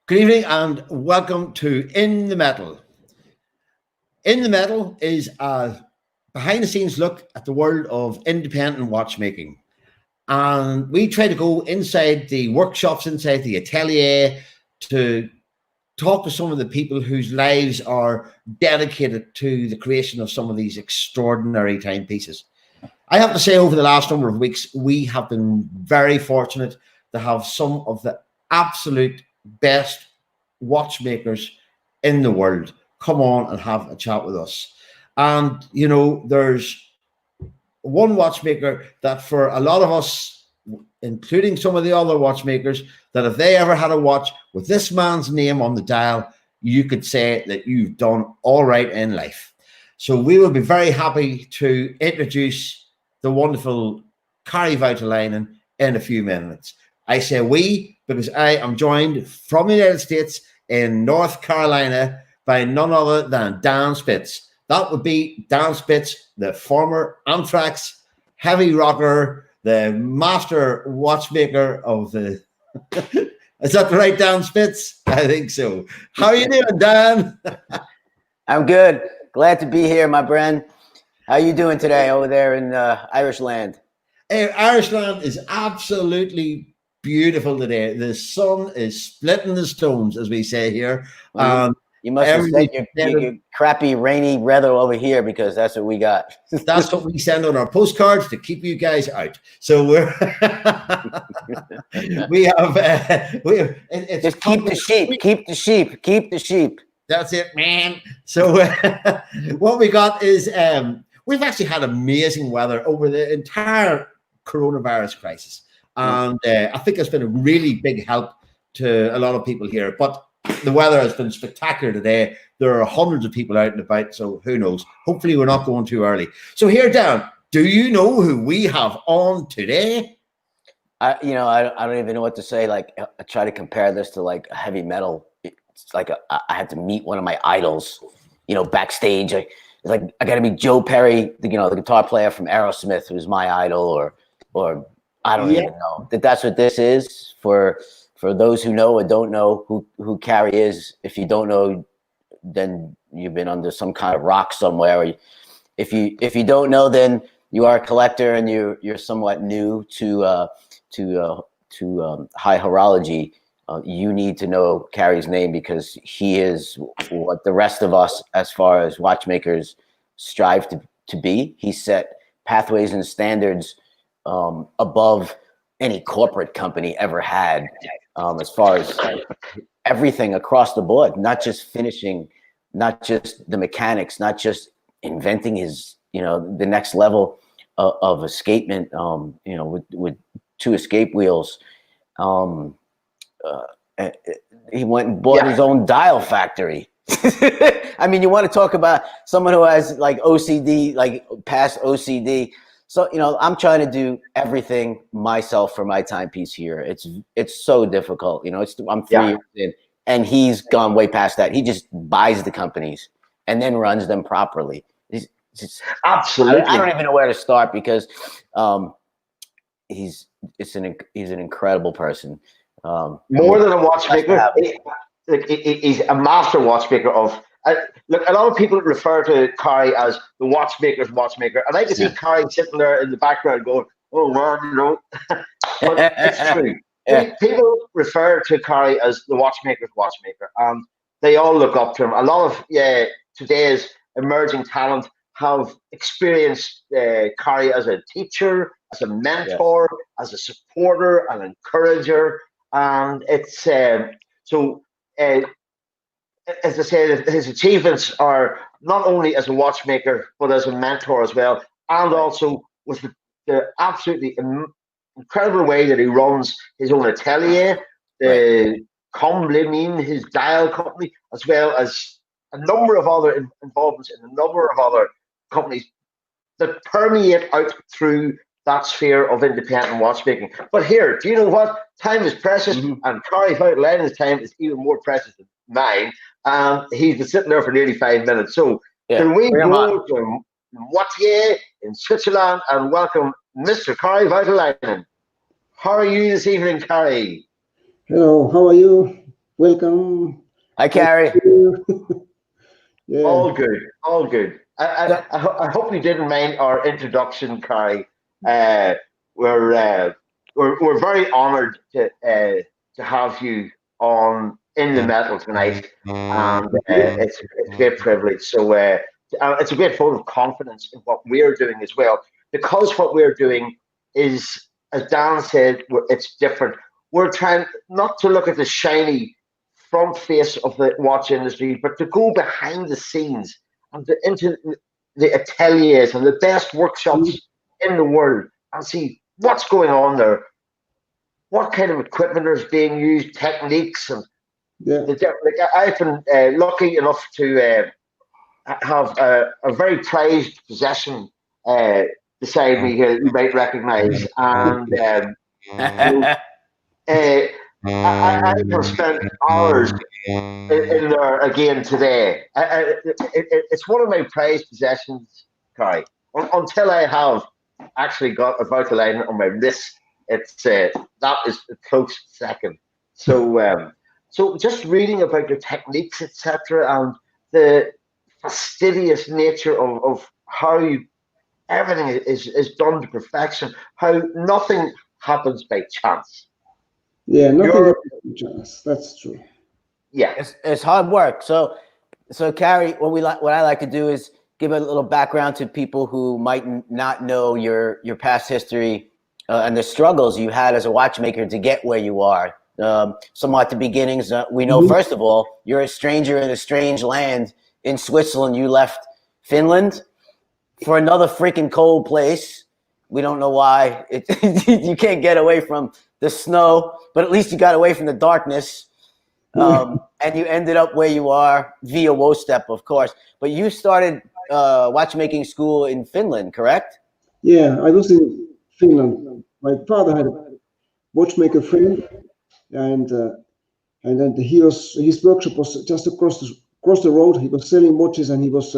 Good evening and welcome to In the Metal. In the Metal is a behind the scenes look at the world of independent watchmaking. And we try to go inside the workshops, inside the atelier to talk to some of the people whose lives are dedicated to the creation of some of these extraordinary timepieces. I have to say, over the last number of weeks, we have been very fortunate to have some of the absolute best watchmakers in the world come on and have a chat with us. And you know, there's one watchmaker that for a lot of us, including some of the other watchmakers, that if they ever had a watch with this man's name on the dial, you could say that you've done all right in life. So we will be very happy to introduce the wonderful Kari Voutilainen in a few minutes. I say we because I am joined from the United States in North Carolina by none other than Dan Spitz. That would be Dan Spitz, the former Anthrax heavy rocker, the master watchmaker of the... Is that the right Dan Spitz? I think so. How are you doing, Dan? I'm good. Glad to be here, my friend. How you doing today over there in Irish land? Hey, Irish land is absolutely beautiful today. The sun is splitting the stones, as we say here. You must have sent your crappy rainy weather over here, because that's what we got. That's what we send on our postcards to keep you guys out. So we're it's just keep the sheep, keep the sheep, keep the sheep. That's it, man. So what we got is we've actually had amazing weather over the entire coronavirus crisis. And I think it's been a really big help to a lot of people here. But the weather has been spectacular today. There are hundreds of people out and about, so who knows? Hopefully we're not going too early. So here, Dan, do you know who we have on today? I don't even know what to say. Like, I try to compare this to like heavy metal. It's like I had to meet one of my idols, backstage. It's like I got to meet Joe Perry, the guitar player from Aerosmith, who's my idol, or I don't even know. That's what this is for those who know or don't know who Kari is. If you don't know, then you've been under some kind of rock somewhere. Or if you don't know, then you are a collector and you're somewhat new to high horology. You need to know Kari's name, because he is what the rest of us, as far as watchmakers, strive to be. He set pathways and standards above any corporate company ever had, as far as everything across the board, not just finishing, not just the mechanics, not just inventing his, the next level of escapement, with two escape wheels. He went and bought his own dial factory. I mean, you want to talk about someone who has like OCD, like past OCD. So, I'm trying to do everything myself for my timepiece here. It's so difficult. I'm 3 years in, and he's gone way past that. He just buys the companies and then runs them properly. Absolutely. I don't even know where to start, because he's an incredible person. More than a watchmaker, he's a master watchmaker of. Look, a lot of people refer to Kari as the watchmaker's watchmaker, and I can see Kari sitting there in the background going, "Oh man," But it's true. People refer to Kari as the watchmaker's watchmaker, and they all look up to him. A lot of today's emerging talent have experienced Kari as a teacher, as a mentor, as a supporter, an encourager, and it's so. As I said, his achievements are not only as a watchmaker, but as a mentor as well, and also with the absolutely incredible way that he runs his own atelier, his dial company, as well as a number of other involvements in a number of other companies that permeate out through that sphere of independent watchmaking. But here, do you know what? Time is precious, and Kari Voutilainen's time is even more precious than mine. He's been sitting there for nearly 5 minutes. So can we go to Moitié in Switzerland and welcome Mr. Kari Voutilainen? How are you this evening, Kari? Hello, how are you? Welcome. Hi, Kari. Yeah. All good, all good. I hope you didn't mind our introduction, Kari. We're very honoured to have you on In the Metal tonight, and it's a great privilege. So it's a great vote of confidence in what we're doing as well, because what we're doing is, as Dan said, it's different. We're trying not to look at the shiny front face of the watch industry, but to go behind the scenes and into the ateliers and the best workshops in the world and see what's going on there, what kind of equipment is being used, techniques, and I've been lucky enough to have a very prized possession beside me here that you might recognise, and I have spent hours in there again today. It's one of my prized possessions, Kari. Until I have actually got a Voutilainen on my wrist, it's that is a close second. So, so just reading about your techniques, etc., and the fastidious nature of how everything is done to perfection, how nothing happens by chance. Yeah, nothing happens by chance. That's true. Yeah, it's hard work. So Kari, what I like to do is give a little background to people who might not know your past history and the struggles you had as a watchmaker to get where you are. Somewhat at the beginnings, we know first of all you're a stranger in a strange land in Switzerland. You left Finland for another freaking cold place. We don't know why. You can't get away from the snow, but at least you got away from the darkness. And you ended up where you are via Wostep, of course. But you started watchmaking school in Finland, correct? Yeah, I was in Finland. My father had a watchmaker friend, and then his workshop was just across the road. He was selling watches, and he was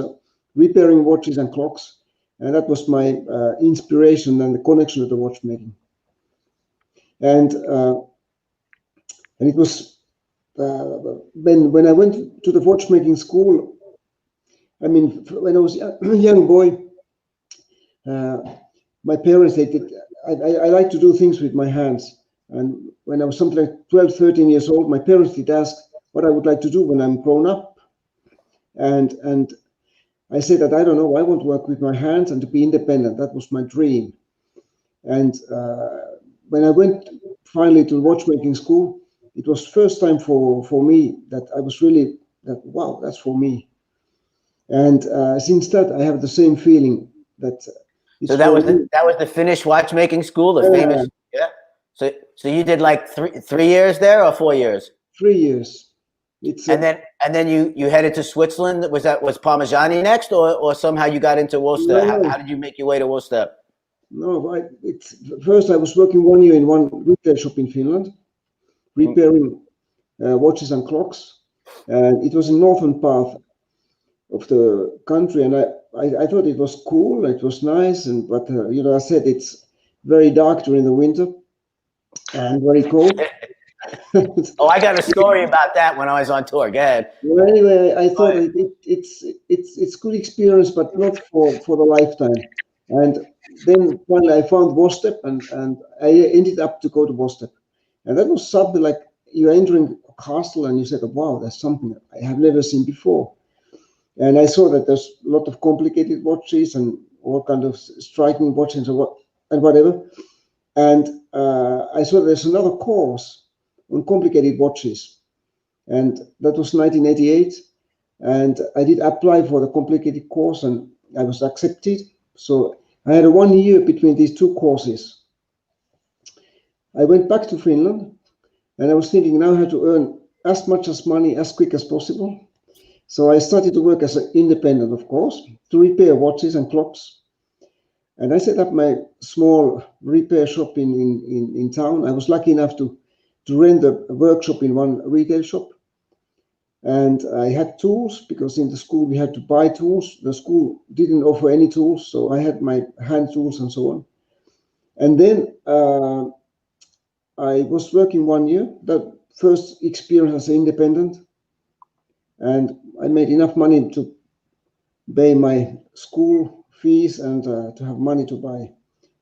repairing watches and clocks. And that was my inspiration and the connection to the watchmaking. And it was when I went to the watchmaking school. I mean, when I was a young boy, my parents, I like to do things with my hands. And when I was something like 12, 13 years old, my parents did ask what I would like to do when I'm grown up. And I said that I don't know, I want to work with my hands and to be independent. That was my dream. And when I went finally to watchmaking school, it was first time for me that I was really wow, that's for me. And since that, I have the same feeling that. So that was the Finnish watchmaking school, the famous. Yeah. So you did like 3 years there or 4 years? 3 years. And then you headed to Switzerland. Was Parmigiani next, or somehow you got into Wostep? No. How did you make your way to Wostep? No, first I was working 1 year in one retail shop in Finland, repairing watches and clocks, and it was in northern part of the country, and I thought it was cool, it was nice, but I said it's very dark during the winter and very cold. Oh, I got a story about that when I was on tour. Go ahead. Well, anyway, I thought it's good experience, but not for the lifetime. And then finally I found Wostep, and I ended up to go to Wostep, and that was something like you're entering a castle, and you said, wow, that's something I have never seen before. And I saw that there's a lot of complicated watches and all kind of striking watches and whatever. And I saw there's another course on complicated watches, and that was 1988. And I did apply for the complicated course, and I was accepted. So I had a 1 year between these two courses. I went back to Finland, and I was thinking now I have to earn as much as money as quick as possible. So I started to work as an independent, of course, to repair watches and clocks. And I set up my small repair shop in town. I was lucky enough to rent a workshop in one retail shop. And I had tools, because in the school we had to buy tools. The school didn't offer any tools, so I had my hand tools and so on. And then I was working 1 year. first experience as an independent, and I made enough money to pay my school fees and to have money to buy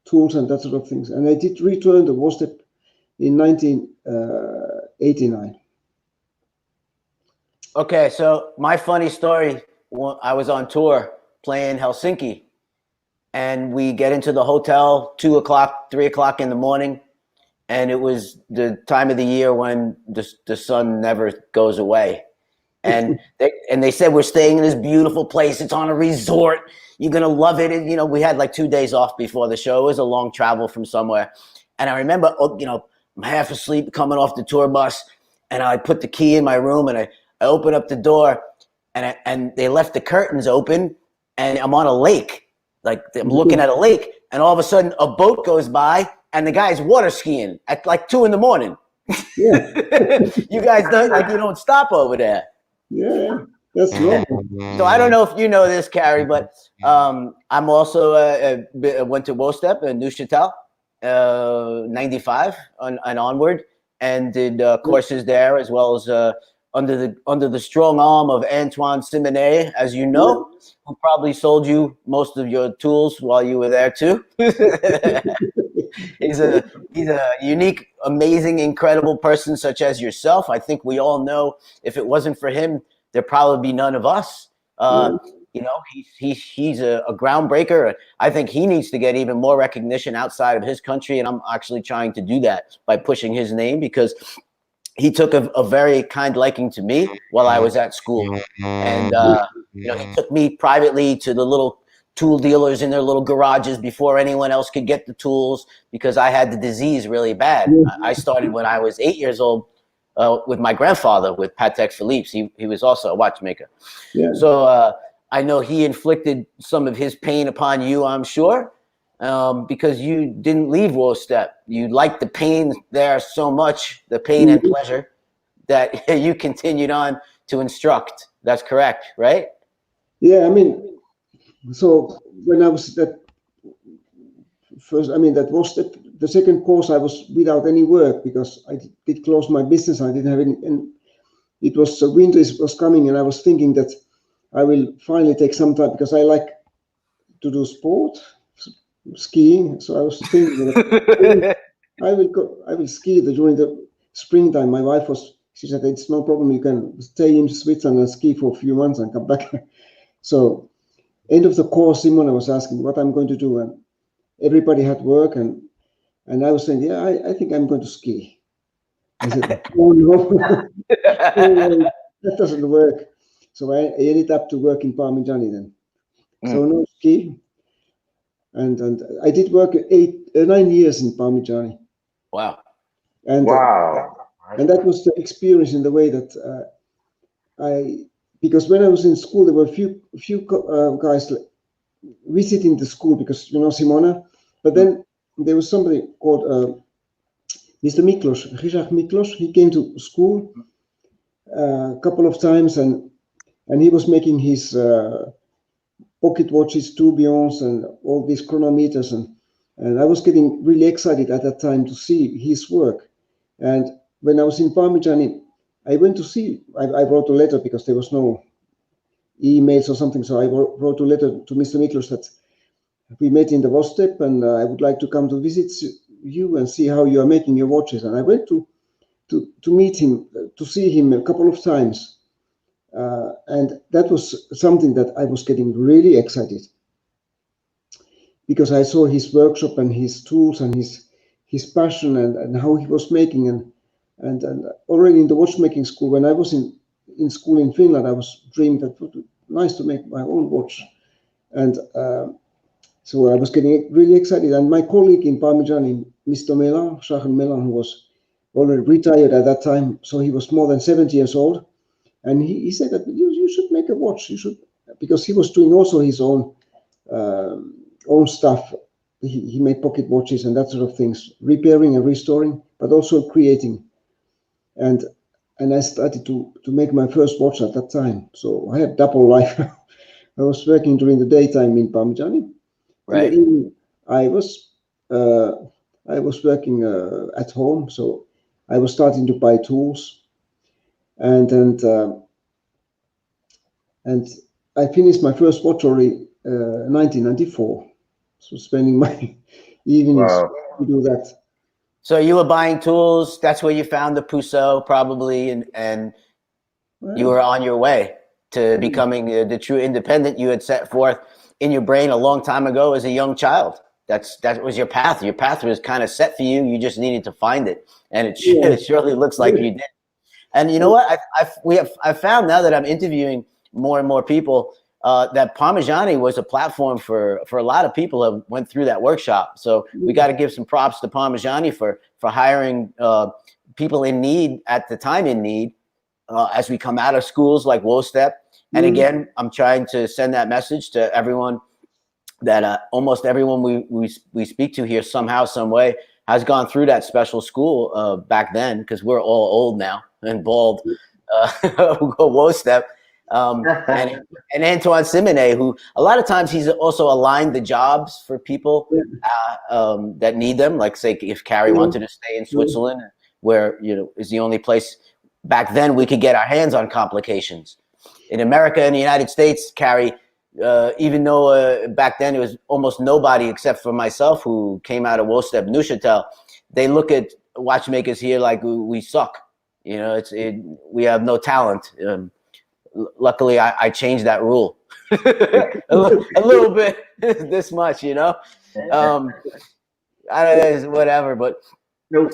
tools and that sort of things. And I did return to WOSTEP in 1989. Okay, so my funny story, I was on tour playing Helsinki, and we get into the hotel 2 o'clock, 3 o'clock in the morning, and it was the time of the year when the sun never goes away. And they said, we're staying in this beautiful place. It's on a resort. You're going to love it. And, we had like 2 days off before the show. It was a long travel from somewhere. And I remember, I'm half asleep coming off the tour bus, and I put the key in my room, and I open up the door, and they left the curtains open, and I'm on a lake. Like, I'm looking at a lake, and all of a sudden a boat goes by, and the guy's water skiing at like 2 a.m. Yeah. You guys you don't stop over there. Yeah, that's normal. So I don't know if you know this, Kari, but I'm also went to WOSTEP in Neuchâtel, 95 and onward, and did courses there, as well as under the strong arm of Antoine Simonet, as you know, who probably sold you most of your tools while you were there too. He's a unique, amazing, incredible person such as yourself. I think we all know if it wasn't for him, there'd probably be none of us. He's a groundbreaker. I think he needs to get even more recognition outside of his country, and I'm actually trying to do that by pushing his name, because he took a very kind liking to me while I was at school. And he took me privately to the little tool dealers in their little garages before anyone else could get the tools, because I had the disease really bad. I started when I was 8 years old with my grandfather, with Patek Philippe's. He was also a watchmaker. Yeah. So I know he inflicted some of his pain upon you, I'm sure, because you didn't leave WOSTEP. You liked the pain there so much, the pain and pleasure, that you continued on to instruct. That's correct, right? Yeah, I mean, so when I was that WOSTEP, the second course, I was without any work because I did close my business. I didn't have any, and it was winter was coming, and I was thinking that I will finally take some time, because I like to do sport, skiing. So I was thinking that I will ski during the springtime. My wife she said, it's no problem. You can stay in Switzerland and ski for a few months and come back. So end of the course, Simona was asking what I'm going to do, and everybody had work, and I was saying, yeah, I think I'm going to ski. I said, oh no, that doesn't work. So I ended up to work in Parmigiani then. So no ski. And I did work 9 years in Parmigiani. Wow. And and that was the experience in the way that because when I was in school, there were a few guys visiting the school, because Simona, but then there was somebody called Mr. Miklos, Richard Miklos. He came to school a couple of times, and he was making his pocket watches, tourbillons, and all these chronometers, and I was getting really excited at that time to see his work. And when I was in Parmigiani, I went to see. I wrote a letter, because there was no emails or something, so I wrote a letter to Mr. Miklos that we met in the WOSTEP, and I would like to come to visit you and see how you are making your watches. And I went to meet him, to see him a couple of times. And that was something that I was getting really excited, because I saw his workshop and his tools and his passion and how he was making. And already in the watchmaking school, when I was in school in Finland, I was dreaming that it would be nice to make my own watch. And so I was getting really excited. And my colleague in Parmigiani, Mr. Melan, Shahan Melan, who was already retired at that time, so he was more than 70 years old. And he said that you should make a watch. You should, because he was doing also his own stuff. He made pocket watches and that sort of things, repairing and restoring, but also creating. And I started to make my first watch at that time. So I had double life. I was working during the daytime in Parmigiani. Right. And I was working at home. So I was starting to buy tools, and I finished my first watchery 1994. So spending my evenings to do that. So you were buying tools. That's where you found the Puceau, probably, and you were on your way to becoming the true independent you had set forth in your brain a long time ago as a young child. That was your path. Your path was kind of set for you. You just needed to find it, and it surely looks like you did. And you know what? I've found now that I'm interviewing more and more people that Parmigiani was a platform for a lot of people that went through that workshop. So we got to give some props to Parmigiani for hiring people in need at the time in need as we come out of schools like WOSTEP. And again, I'm trying to send that message to everyone that almost everyone we speak to here somehow, some way has gone through that special school back then, because we're all old now and bald. WOSTEP. And Antoine Simonet, who a lot of times he's also aligned the jobs for people that need them. Like, say, if Kari wanted to stay in Switzerland, where is the only place back then we could get our hands on complications. In America and the United States, Kari, even though back then it was almost nobody except for myself who came out of WOSTEP Neuchâtel, they look at watchmakers here like we suck. We have no talent. Luckily, I changed that rule a little bit, this much, I don't know, whatever, but no.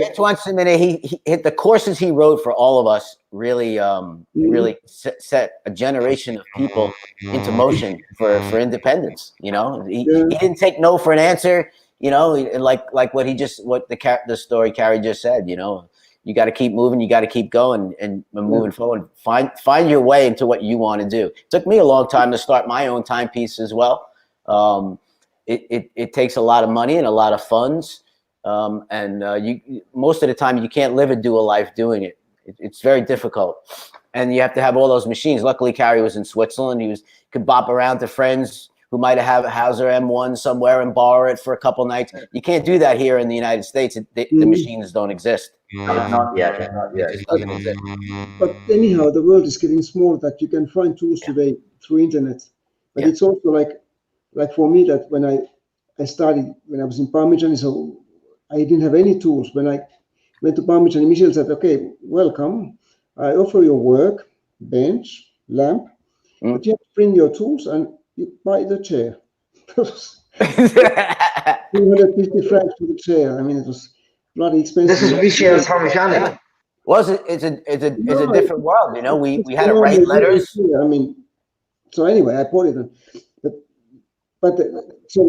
Antoine Simonet, he hit the courses he wrote for all of us. Really, really set a generation of people into motion for independence. He didn't take no for an answer. Like what the story Kari just said. You got to keep moving. You got to keep going and moving forward. Find your way into what you want to do. It took me a long time to start my own timepiece as well. It takes a lot of money and a lot of funds. You most of the time you can't live a dual life doing it. It's very difficult. And you have to have all those machines. Luckily, Kari was in Switzerland. He could bop around to friends who might have a Hauser M1 somewhere and borrow it for a couple nights. You can't do that here in the United States. The machines don't exist. Not yet. But anyhow, the world is getting small that you can find tools today through internet. But it's also like for me that when I started, when I was in Parmigiani, so I didn't have any tools. When I went to Parmigiani, Michel said, okay, welcome. I offer your work, bench, lamp, but you have to bring your tools and you buy the chair. 250 francs for the chair. I mean, it was bloody expensive. This is Michel Parmigiani. It's a different world, We had to write letters. I mean, so anyway, I bought it, but so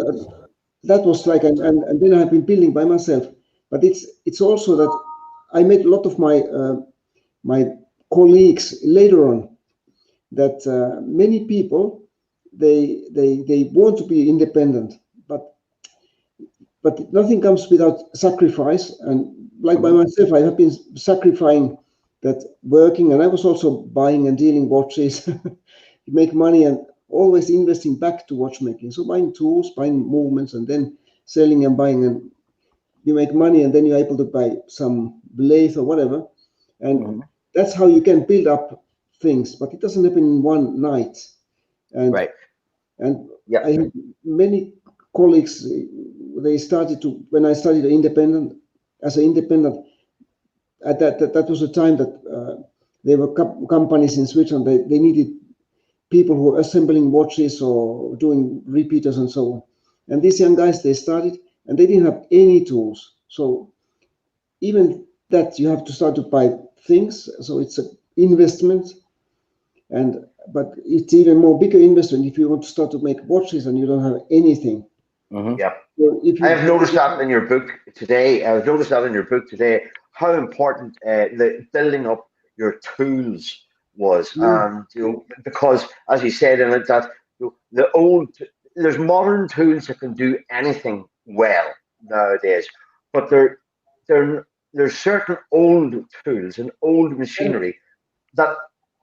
that was like, and then I've been building by myself. But it's also that I met a lot of my colleagues later on. That many people they want to be independent, but nothing comes without sacrifice. And like by myself, I have been sacrificing that working, and I was also buying and dealing watches, make money, and always investing back to watchmaking. So buying tools, buying movements, and then selling and buying, and you make money, and then you're able to buy some lathe or whatever, and that's how you can build up things. But it doesn't happen in one night. And I have many colleagues. They started to, when I started as an independent, at that was a time that there were companies in Switzerland. They needed people who were assembling watches or doing repeaters and so on. And these young guys, they started and they didn't have any tools. So even that, you have to start to buy things. So it's an investment, but it's even more bigger investment if you want to start to make watches and you don't have anything. Yeah, so I have noticed that in your book today. How important the building up your tools was, because as you said in it, that there's modern tools that can do anything well nowadays, but there's certain old tools and old machinery that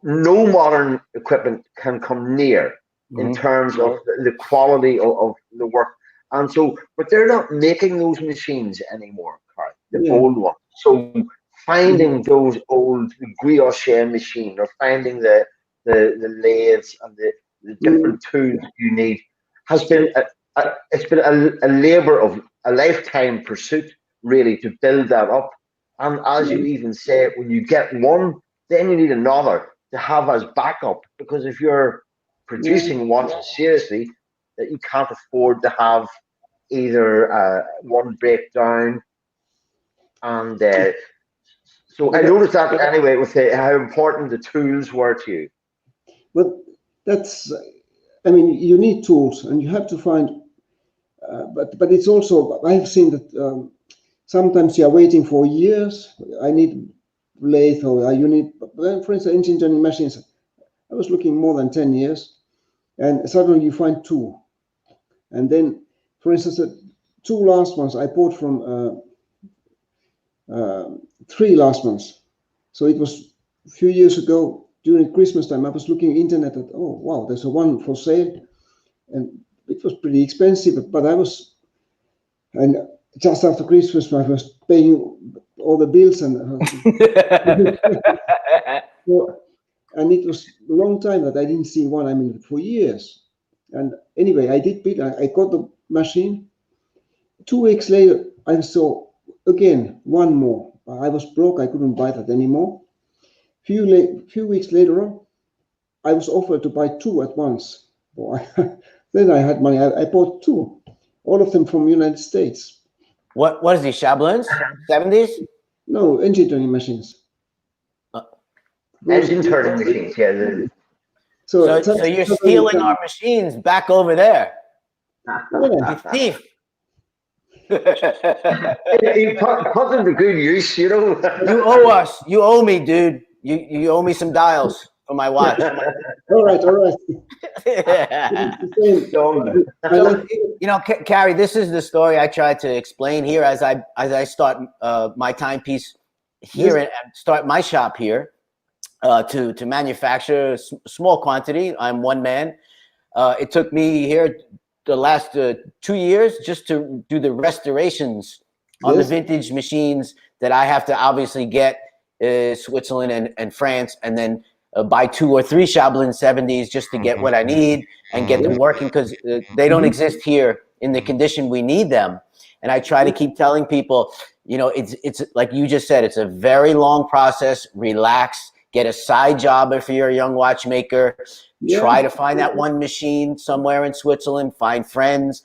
no modern equipment can come near in terms of the quality of the work. And so, but they're not making those machines anymore, Kari. the old ones. So finding those old brioche machine, or finding the lathes and the different tools you need, has been a labor of a lifetime pursuit, really, to build that up. And as you even say, when you get one, then you need another to have as backup, because if you're producing watches seriously, that you can't afford to have either one breakdown. And so I noticed that anyway, with how important the tools were to you. But that's, I mean, you need tools, and you have to find. But it's also, I've seen that sometimes you are waiting for years. I need lathe, or you need, for instance, engine turning machines. I was looking more than 10 years, and suddenly you find two. And then, for instance, the two last ones I bought from 3 last ones. So it was a few years ago during Christmas time. I was looking internet at, oh wow, there's a one for sale, and it was pretty expensive. But I was, and just after Christmas I was paying all the bills, and so, and it was a long time that I didn't see one. I mean, for years. And anyway, I did bid. I got the machine. 2 weeks later, I saw again one more. I was broke. I couldn't buy that anymore. Few weeks later on, I was offered to buy 2 at once. Then I had money. I bought 2, all of them from United States. What is these Chablons? 70s? No, engine turning machines. Engine turning machines, yeah. So you're stealing our machines back over there. Yeah. Thief. You put them to good use, you know. You owe us. You owe me, dude. You owe me some dials for my watch. All right. So, you know, Kari, this is the story I try to explain here as I start my timepiece here and start my shop here to manufacture small quantity. I'm one man. It took me here the last 2 years just to do the restorations on the vintage machines that I have to obviously get Switzerland and France, and then buy 2 or 3 Chablon 70s just to get what I need and get them working, because they don't exist here in the condition we need them. And I try to keep telling people, you know, it's like you just said, it's a very long process. Relax, get a side job if you're a young watchmaker. Try to find that one machine somewhere in Switzerland, find friends.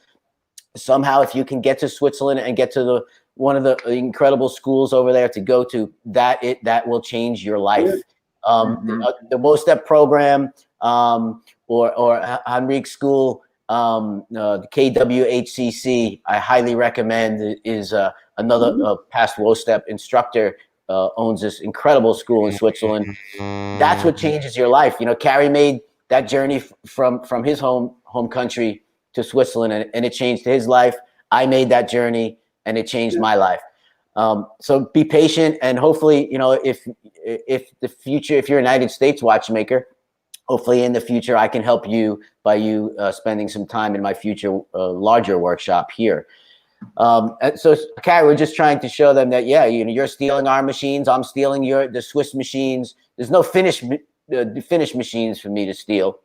Somehow, if you can get to Switzerland and get to one of the incredible schools over there to go to, that will change your life. The WOSTEP program or Henrik School, the KWHCC, I highly recommend. Is another past WOSTEP instructor owns this incredible school in Switzerland. That's what changes your life. You know, Kari made that journey from his home country to Switzerland, and it changed his life. I made that journey, and it changed my life. So be patient, and hopefully, you know, if you're a United States watchmaker, hopefully in the future I can help you by you spending some time in my future larger workshop here. And so, Kari, we're just trying to show them that, yeah, you know, you're stealing our machines, I'm stealing the Swiss machines. There's no Finnish machines for me to steal.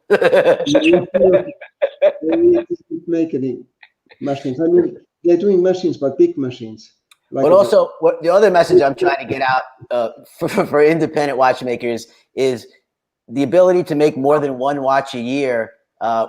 Make any machines. I mean, they're doing machines, but big machines. Like, but also, what the other message I'm trying to get out for independent watchmakers is the ability to make more than one watch a year.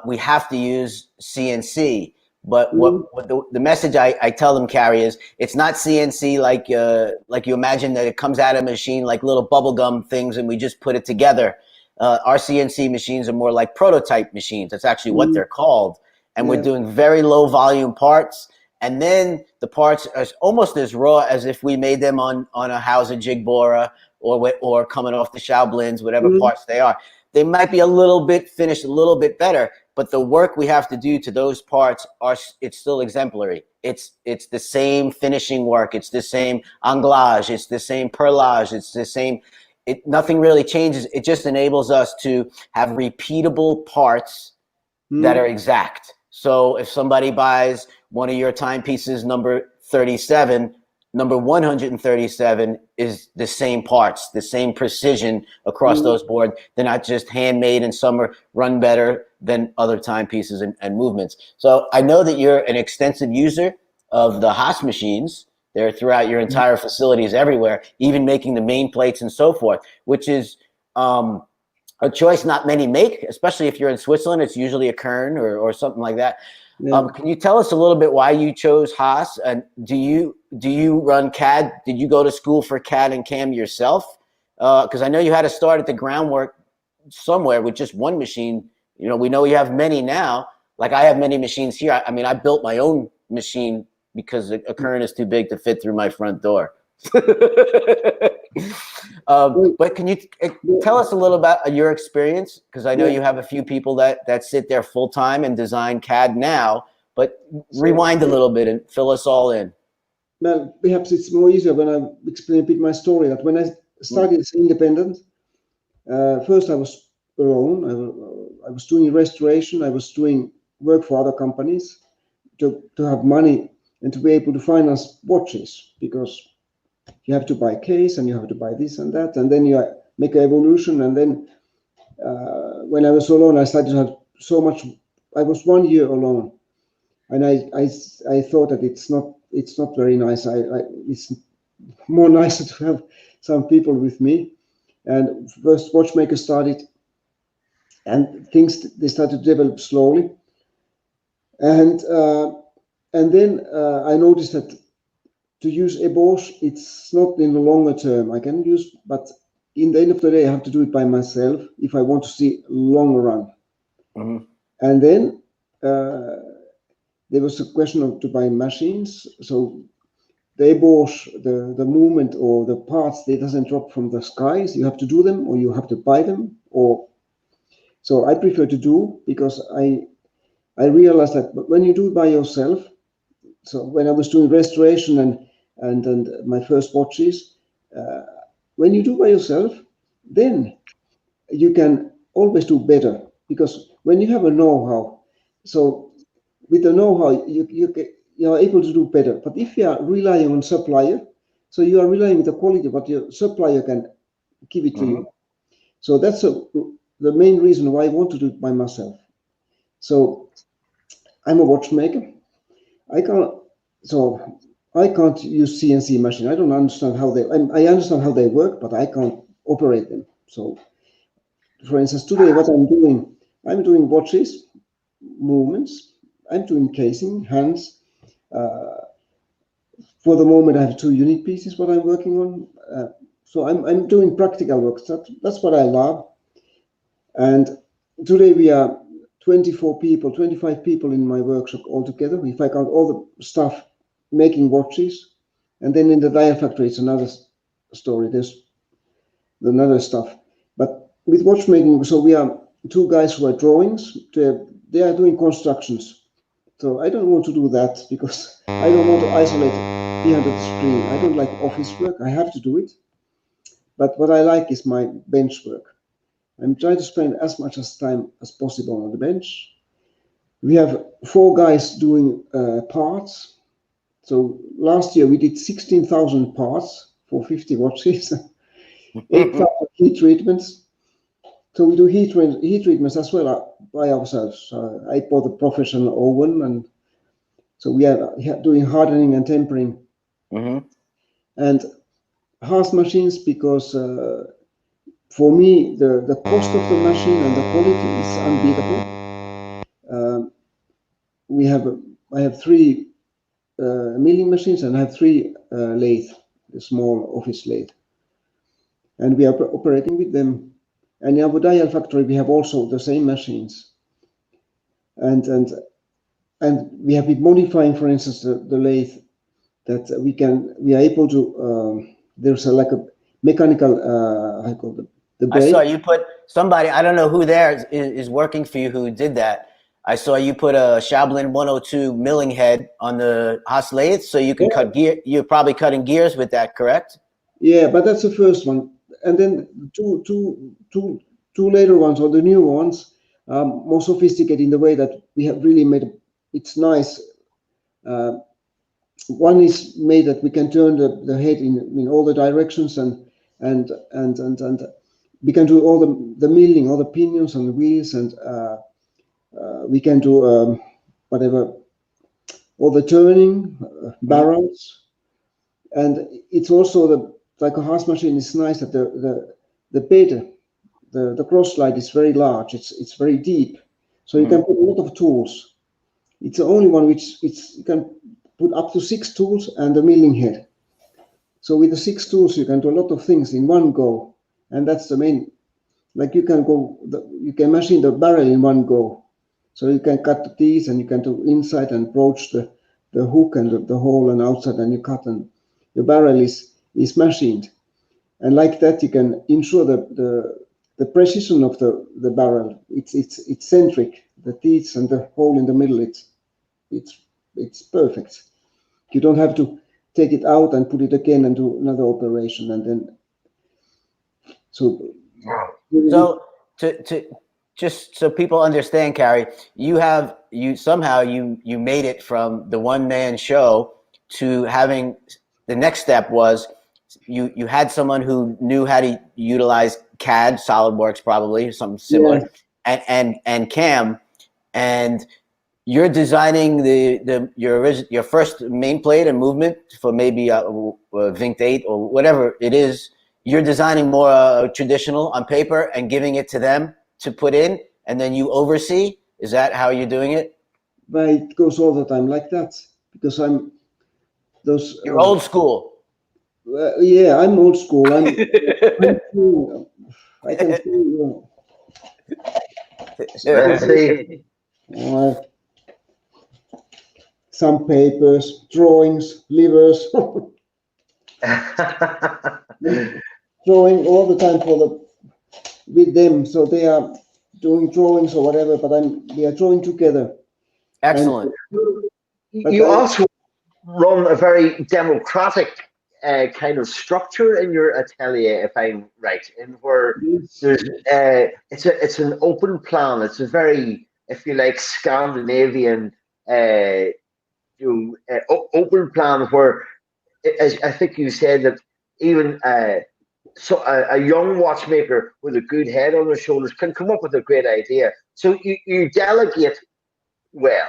We have to use CNC. But what the message I tell them, Kari, is it's not CNC like you imagine that it comes out of a machine like little bubblegum things and we just put it together. Our CNC machines are more like prototype machines. That's actually what they're called. And we're doing very low volume parts. And then the parts are almost as raw as if we made them on a Hauser Jigbora or coming off the Chablins, whatever parts they are. They might be a little bit finished, a little bit better, but the work we have to do to those parts it's still exemplary. It's the same finishing work. It's the same anglage. It's the same perlage. It's the same. Nothing really changes. It just enables us to have repeatable parts that are exact. So if somebody buys one of your timepieces number 37, number 137 is the same parts, the same precision across those boards. They're not just handmade, and some are run better than other timepieces and movements. So I know that you're an extensive user of the Haas machines. They're throughout your entire facilities everywhere, even making the main plates and so forth, which is a choice not many make, especially if you're in Switzerland. It's usually a Kern or something like that. Yeah. Can you tell us a little bit why you chose Haas? And do you run CAD? Did you go to school for CAD and CAM yourself? Because I know you had to start at the groundwork somewhere with just one machine. You know, we know you have many now. Like I have many machines here. I mean, I built my own machine because a Kern is too big to fit through my front door. But can you tell us a little about your experience? Because I know you have a few people that sit there full time and design CAD now, but rewind a little bit and fill us all in. Well, perhaps it's more easier when I explain a bit my story. That when I started as independent, first I was alone. I was doing restoration. I was doing work for other companies to have money and to be able to finance watches, because you have to buy case and you have to buy this and that, and then you make an evolution. And then when I was alone, I started to have so much. I was 1 year alone, and I thought that it's not very nice. It's more nicer to have some people with me. And first Watchmaker started, and they started to develop slowly. And then I noticed that to use Ebosch, it's not in the longer term. I can use, but in the end of the day, I have to do it by myself if I want to see longer run. Mm-hmm. And then there was a question of to buy machines. So the Ebosch, the movement or the parts, they doesn't drop from the skies. You have to do them, or you have to buy them. So I prefer to do, because I realized that when you do it by yourself. So when I was doing restoration and my first watches, when you do by yourself, then you can always do better, because when you have a know-how, so with the know-how you are able to do better. But if you are relying on supplier, so you are relying on the quality, but your supplier can give it to you. So that's the main reason why I want to do it by myself. So I'm a watchmaker. I can't use CNC machine. I don't understand how they. I understand how they work, but I can't operate them. So, for instance, today what I'm doing watches, movements. I'm doing casing, hands. For the moment, I have 2 unit pieces. What I'm working on. So I'm doing practical work. That's what I love. And today we are 25 people in my workshop altogether. If I count all the stuff making watches, and then in the dial factory, it's another story. There's another stuff. But with watchmaking, so we are 2 guys who are drawings. They are doing constructions. So I don't want to do that, because I don't want to isolate behind the screen. I don't like office work. I have to do it. But what I like is my bench work. I'm trying to spend as much time as possible on the bench. We have 4 guys doing parts. So last year we did 16,000 parts for 50 watches, 8,000 heat treatments. So we do heat treatments as well by ourselves. I bought a professional oven, and so we are doing hardening and tempering. And Haas machines, because for me, the cost of the machine and the quality is unbeatable. I have 3 milling machines, and I have 3 lathe, the small office lathe, and we are operating with them. And in our dial factory, we have also the same machines, and we have been modifying, for instance, the lathe, that we are able to. There's like a mechanical, I call the brake. I saw you put somebody, I don't know who there is working for you who did that. I saw you put a Shablin 102 milling head on the Haas lathe, so you can cut gear. You're probably cutting gears with that, correct? Yeah, but that's the first one, and then two later ones, or the new ones, more sophisticated in the way that we have really made. It's nice. one is made that we can turn the head in all the directions, and we can do all the milling, all the pinions and the wheels, and we can do whatever, all the turning, barrels. And it's also like a horse machine is nice that the bed, the cross slide is very large. It's very deep, so you can put a lot of tools. It's the only one which you can put up to 6 tools and a milling head. So with the 6 tools, you can do a lot of things in one go, and that's the main. Like you can machine the barrel in one go, so you can cut the teeth and you can do inside and approach the hook and the hole and outside, and you cut, and the barrel is machined, and like that you can ensure the precision of the barrel. It's centric, the teeth and the hole in the middle. It's perfect. You don't have to take it out and put it again and do another operation, and then so to just so people understand, Kari, you somehow made it from the one-man show to having, the next step was you had someone who knew how to utilize CAD, SolidWorks probably, something similar, and CAM, and you're designing your first main plate and movement for maybe a Vinct 8 or whatever it is. You're designing more traditional on paper and giving it to them to put in, and then you oversee. Is that how you're doing it? But it goes all the time like that, because I'm those. You're old school. Yeah, I'm old school. I can see. Some papers, drawings, levers. Drawing all the time with them, so they are doing drawings or whatever, but we are drawing together. Excellent. You also run a very democratic kind of structure in your atelier, if I'm right, in where there's it's an open plan. It's a very, if you like, Scandinavian open plan where, as I think you said, that even so a young watchmaker with a good head on their shoulders can come up with a great idea. So you delegate well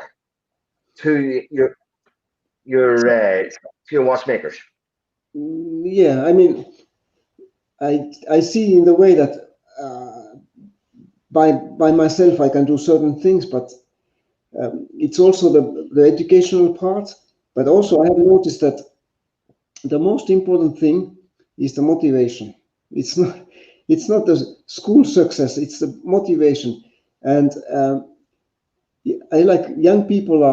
to your watchmakers. Yeah, I mean, I see in the way that by myself I can do certain things, but it's also the educational part. But also I have noticed that the most important thing is the motivation. It's not the school success, it's the motivation. And I like young people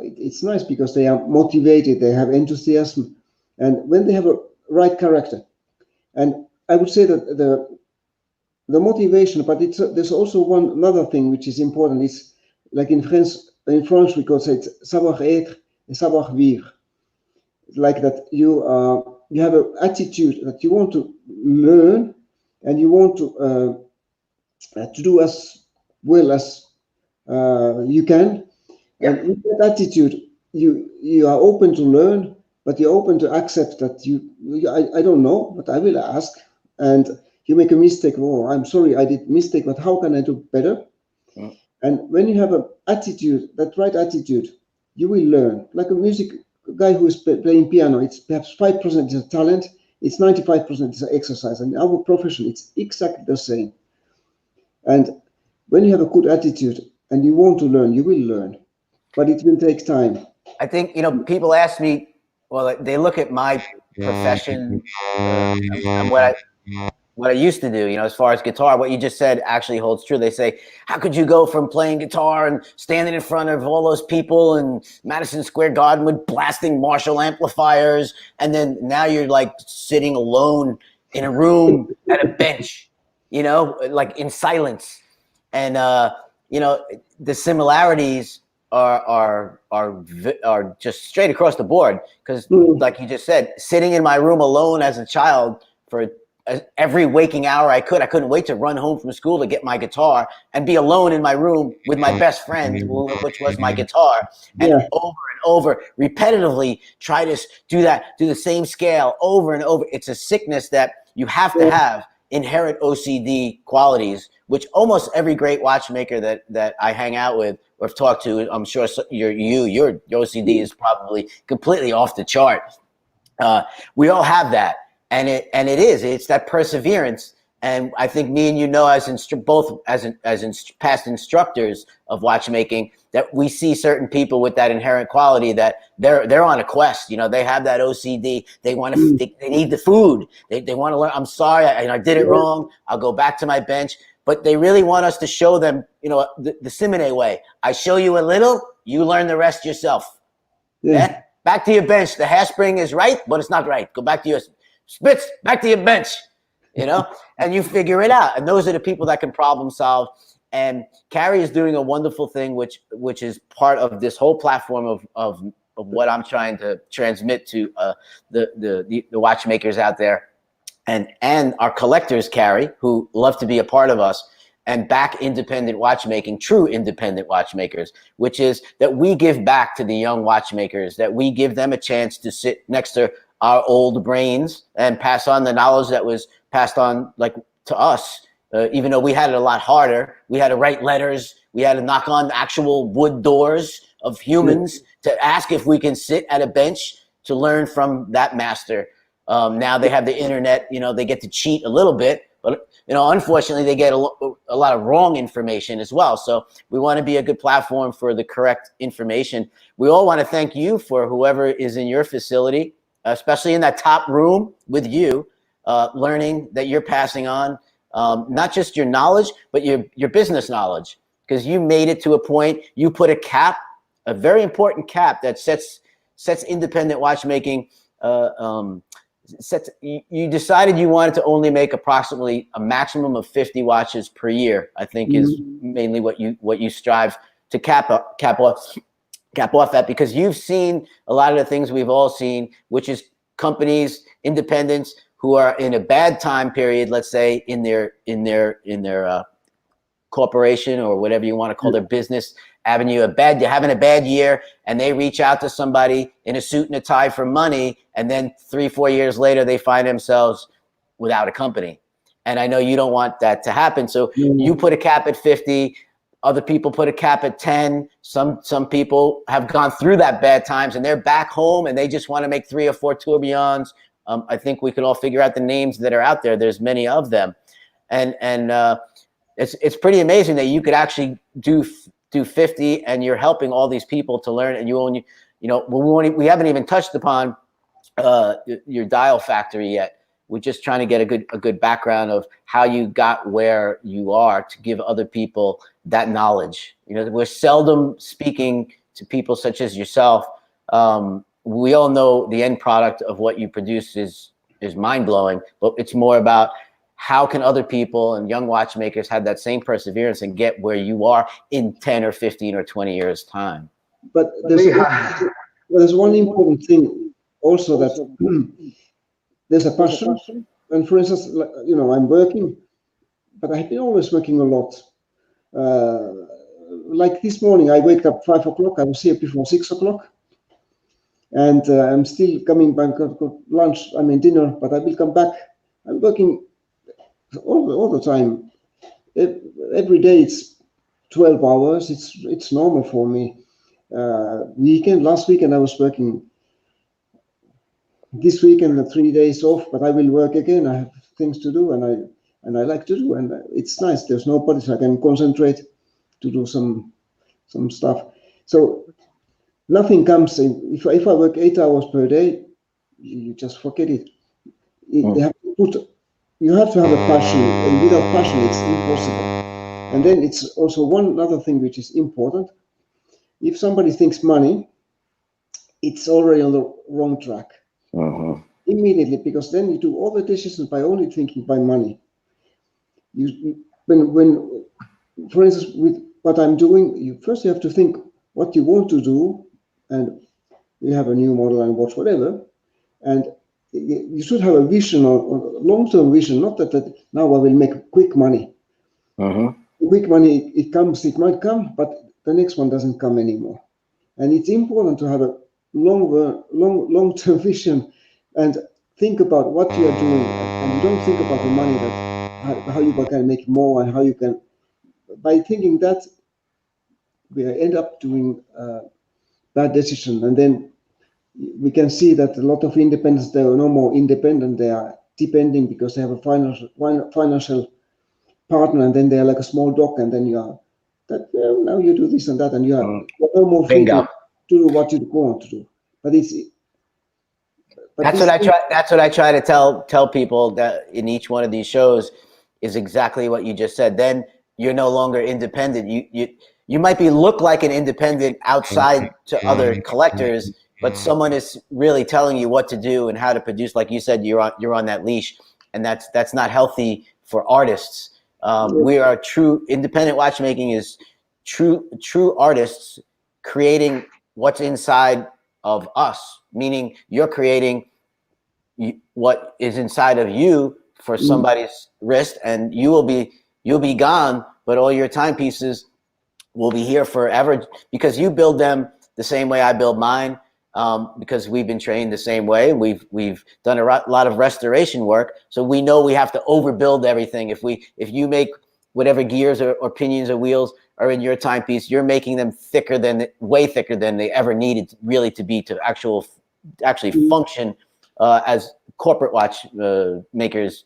it's nice because they are motivated, they have enthusiasm, and when they have a right character. And I would say that the motivation, but there's also another thing which is important. It's like in French we could say it's savoir-être et savoir-vivre. Like that you have an attitude that you want to learn and you want to do as well as you can. And with that attitude, you are open to learn, but you're open to accept that I don't know, but I will ask. And you make a mistake. Oh, I'm sorry, I did mistake, but how can I do better? Mm. And when you have an attitude, that right attitude, you will learn. Like a music guy who is playing piano, it's perhaps 5% is a talent, it's 95% is an exercise. And in our profession, it's exactly the same. And when you have a good attitude and you want to learn, you will learn, but it will take time. I think, people ask me, well, they look at my profession and what I used to do, as far as guitar, what you just said actually holds true. They say, how could you go from playing guitar and standing in front of all those people in Madison Square Garden with blasting Marshall amplifiers, and then now you're like sitting alone in a room at a bench, like in silence. And, the similarities are just straight across the board. Because like you just said, sitting in my room alone as a child for every waking hour I could. I couldn't wait to run home from school to get my guitar and be alone in my room with my best friend, which was my guitar, and over and over, repetitively try to do the same scale over and over. It's a sickness that you have to have inherent OCD qualities, which almost every great watchmaker that I hang out with or have talked to, I'm sure your OCD is probably completely off the chart. We all have that, and it's that perseverance. And I think me and you know, as past instructors of watchmaking, that we see certain people with that inherent quality that they're on a quest. You know, they have that OCD. They want to. They need the food. They want to learn. I'm sorry, I did it wrong. I'll go back to my bench. But they really want us to show them, you know, the Simone way. I show you a little, you learn the rest yourself. Yeah. Back to your bench. The hairspring is right, but it's not right. Go back to your Spitz. Back to your bench. You know, and you figure it out. And those are the people that can problem solve. And Kari is doing a wonderful thing, which is part of this whole platform of what I'm trying to transmit to the watchmakers out there, and our collectors, Kari, who love to be a part of us and back independent watchmaking, true independent watchmakers, which is that we give back to the young watchmakers, that we give them a chance to sit next to our old brains and pass on the knowledge that was passed on like to us. Even though we had it a lot harder, we had to write letters, we had to knock on actual wood doors of humans to ask if we can sit at a bench to learn from that master. Now they have the internet, you know, they get to cheat a little bit, but you know, unfortunately they get a lot of wrong information as well. So we want to be a good platform for the correct information. We all want to thank you for whoever is in your facility, especially in that top room with you, learning that you're passing on. Not just your knowledge, but your business knowledge, because you made it to a point, you put a cap, a very important cap that sets independent watchmaking. You decided you wanted to only make approximately a maximum of 50 watches per year, I think is mainly what you strive to cap off at, because you've seen a lot of the things we've all seen, which is companies, independents, who are in a bad time period, let's say in their corporation or whatever you want to call their business avenue, they're having a bad year, and they reach out to somebody in a suit and a tie for money, and then 3-4 years later they find themselves without a company. And I know you don't want that to happen, so you put a cap at 50. Other people put a cap at 10. Some people have gone through that bad times and they're back home and they just want to make 3 or 4 tourbillons. I think we could all figure out the names that are out there. There's many of them, and it's pretty amazing that you could actually do 50, and you're helping all these people to learn. And we haven't even touched upon your dial factory yet. We're just trying to get a good background of how you got where you are to give other people that knowledge. You know, we're seldom speaking to people such as yourself. We all know the end product of what you produce is mind-blowing, but it's more about how can other people and young watchmakers have that same perseverance and get where you are in 10 or 15 or 20 years time. But there's one important thing also, that there's a passion. And for instance, you know, I'm working, but I've been always working a lot. Like this morning, I wake up 5 o'clock. I was here before 6 o'clock. And I'm still coming back, got lunch, dinner, but I will come back. I'm working all the time. Every day it's 12 hours. It's normal for me. Last weekend I was working. This weekend 3 days off, but I will work again. I have things to do, and I like to do, and it's nice. There's nobody, so I can concentrate to do some stuff. So nothing comes in. If I work 8 hours per day, you just forget it. You have to have a passion, and without passion, it's impossible. And then it's also one other thing which is important. If somebody thinks money, it's already on the wrong track. Immediately, because then you do all the decisions by only thinking by money. When for instance, with what I'm doing, you have to think what you want to do, and you have a new model and watch, whatever, and you should have a vision or long-term vision, not that now I will make quick money. Quick money, it might come, but the next one doesn't come anymore. And it's important to have a long-term vision and think about what you are doing, and you don't think about the money, that how you can make more, and how you can. By thinking that, we end up doing bad decision, and then we can see that a lot of independents, they are no more independent, they are depending because they have a financial partner, and then they are like a small dog, and then you are that, well, now you do this and that, and you have no more freedom to do what you want to do. But that's what I try to tell people, that in each one of these shows is exactly what you just said. Then you're no longer independent. You might look like an independent outside to other collectors, but someone is really telling you what to do and how to produce. Like you said, you're on that leash, and that's not healthy for artists. We are true independent watchmaking is true artists creating what's inside of us, meaning you're creating what is inside of you for somebody's wrist, and you'll be gone, but all your timepieces will be here forever, because you build them the same way I build mine, because we've been trained the same way. We've done a lot of restoration work, so we know we have to overbuild everything. If you make whatever gears or pinions or wheels are in your timepiece, you're making them way thicker than they ever needed really to be to actually function as corporate watch makers,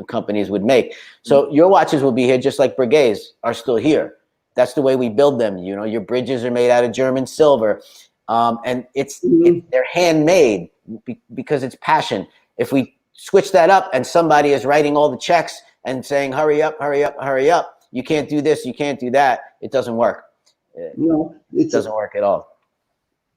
companies would make. So your watches will be here just like Breguet's are still here. That's the way we build them. Your bridges are made out of German silver, and they're handmade because it's passion. If we switch that up and somebody is writing all the checks and saying, hurry up, hurry up, hurry up, you can't do this, you can't do that, it doesn't work. No, it doesn't work at all.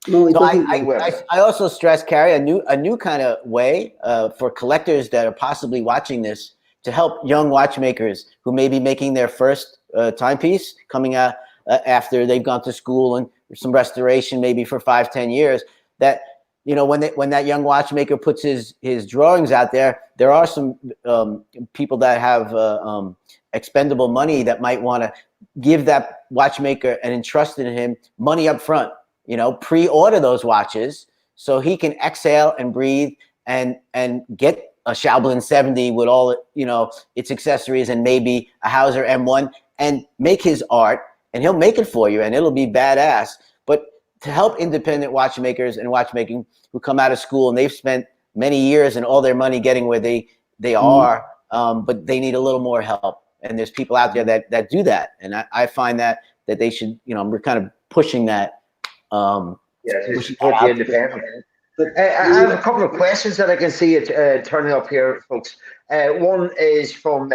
No, it so doesn't. I also stress, Kari, a new kind of way for collectors that are possibly watching this to help young watchmakers who may be making their first timepiece, coming out after they've gone to school and some restoration maybe for 5-10 years, that when that young watchmaker puts his drawings out there are some people that have expendable money that might want to give that watchmaker and entrust in him money up front. Pre-order those watches so he can exhale and breathe and get a Shaolin 70 with all its accessories and maybe a Hauser M1 and make his art, and he'll make it for you and it'll be badass. But to help independent watchmakers and watchmaking who come out of school and they've spent many years and all their money getting where they are, but they need a little more help. And there's people out there that do that. And I find that they should, we're kind of pushing that. To support the independent. I have a couple of questions that I can see it turning up here, folks. One is from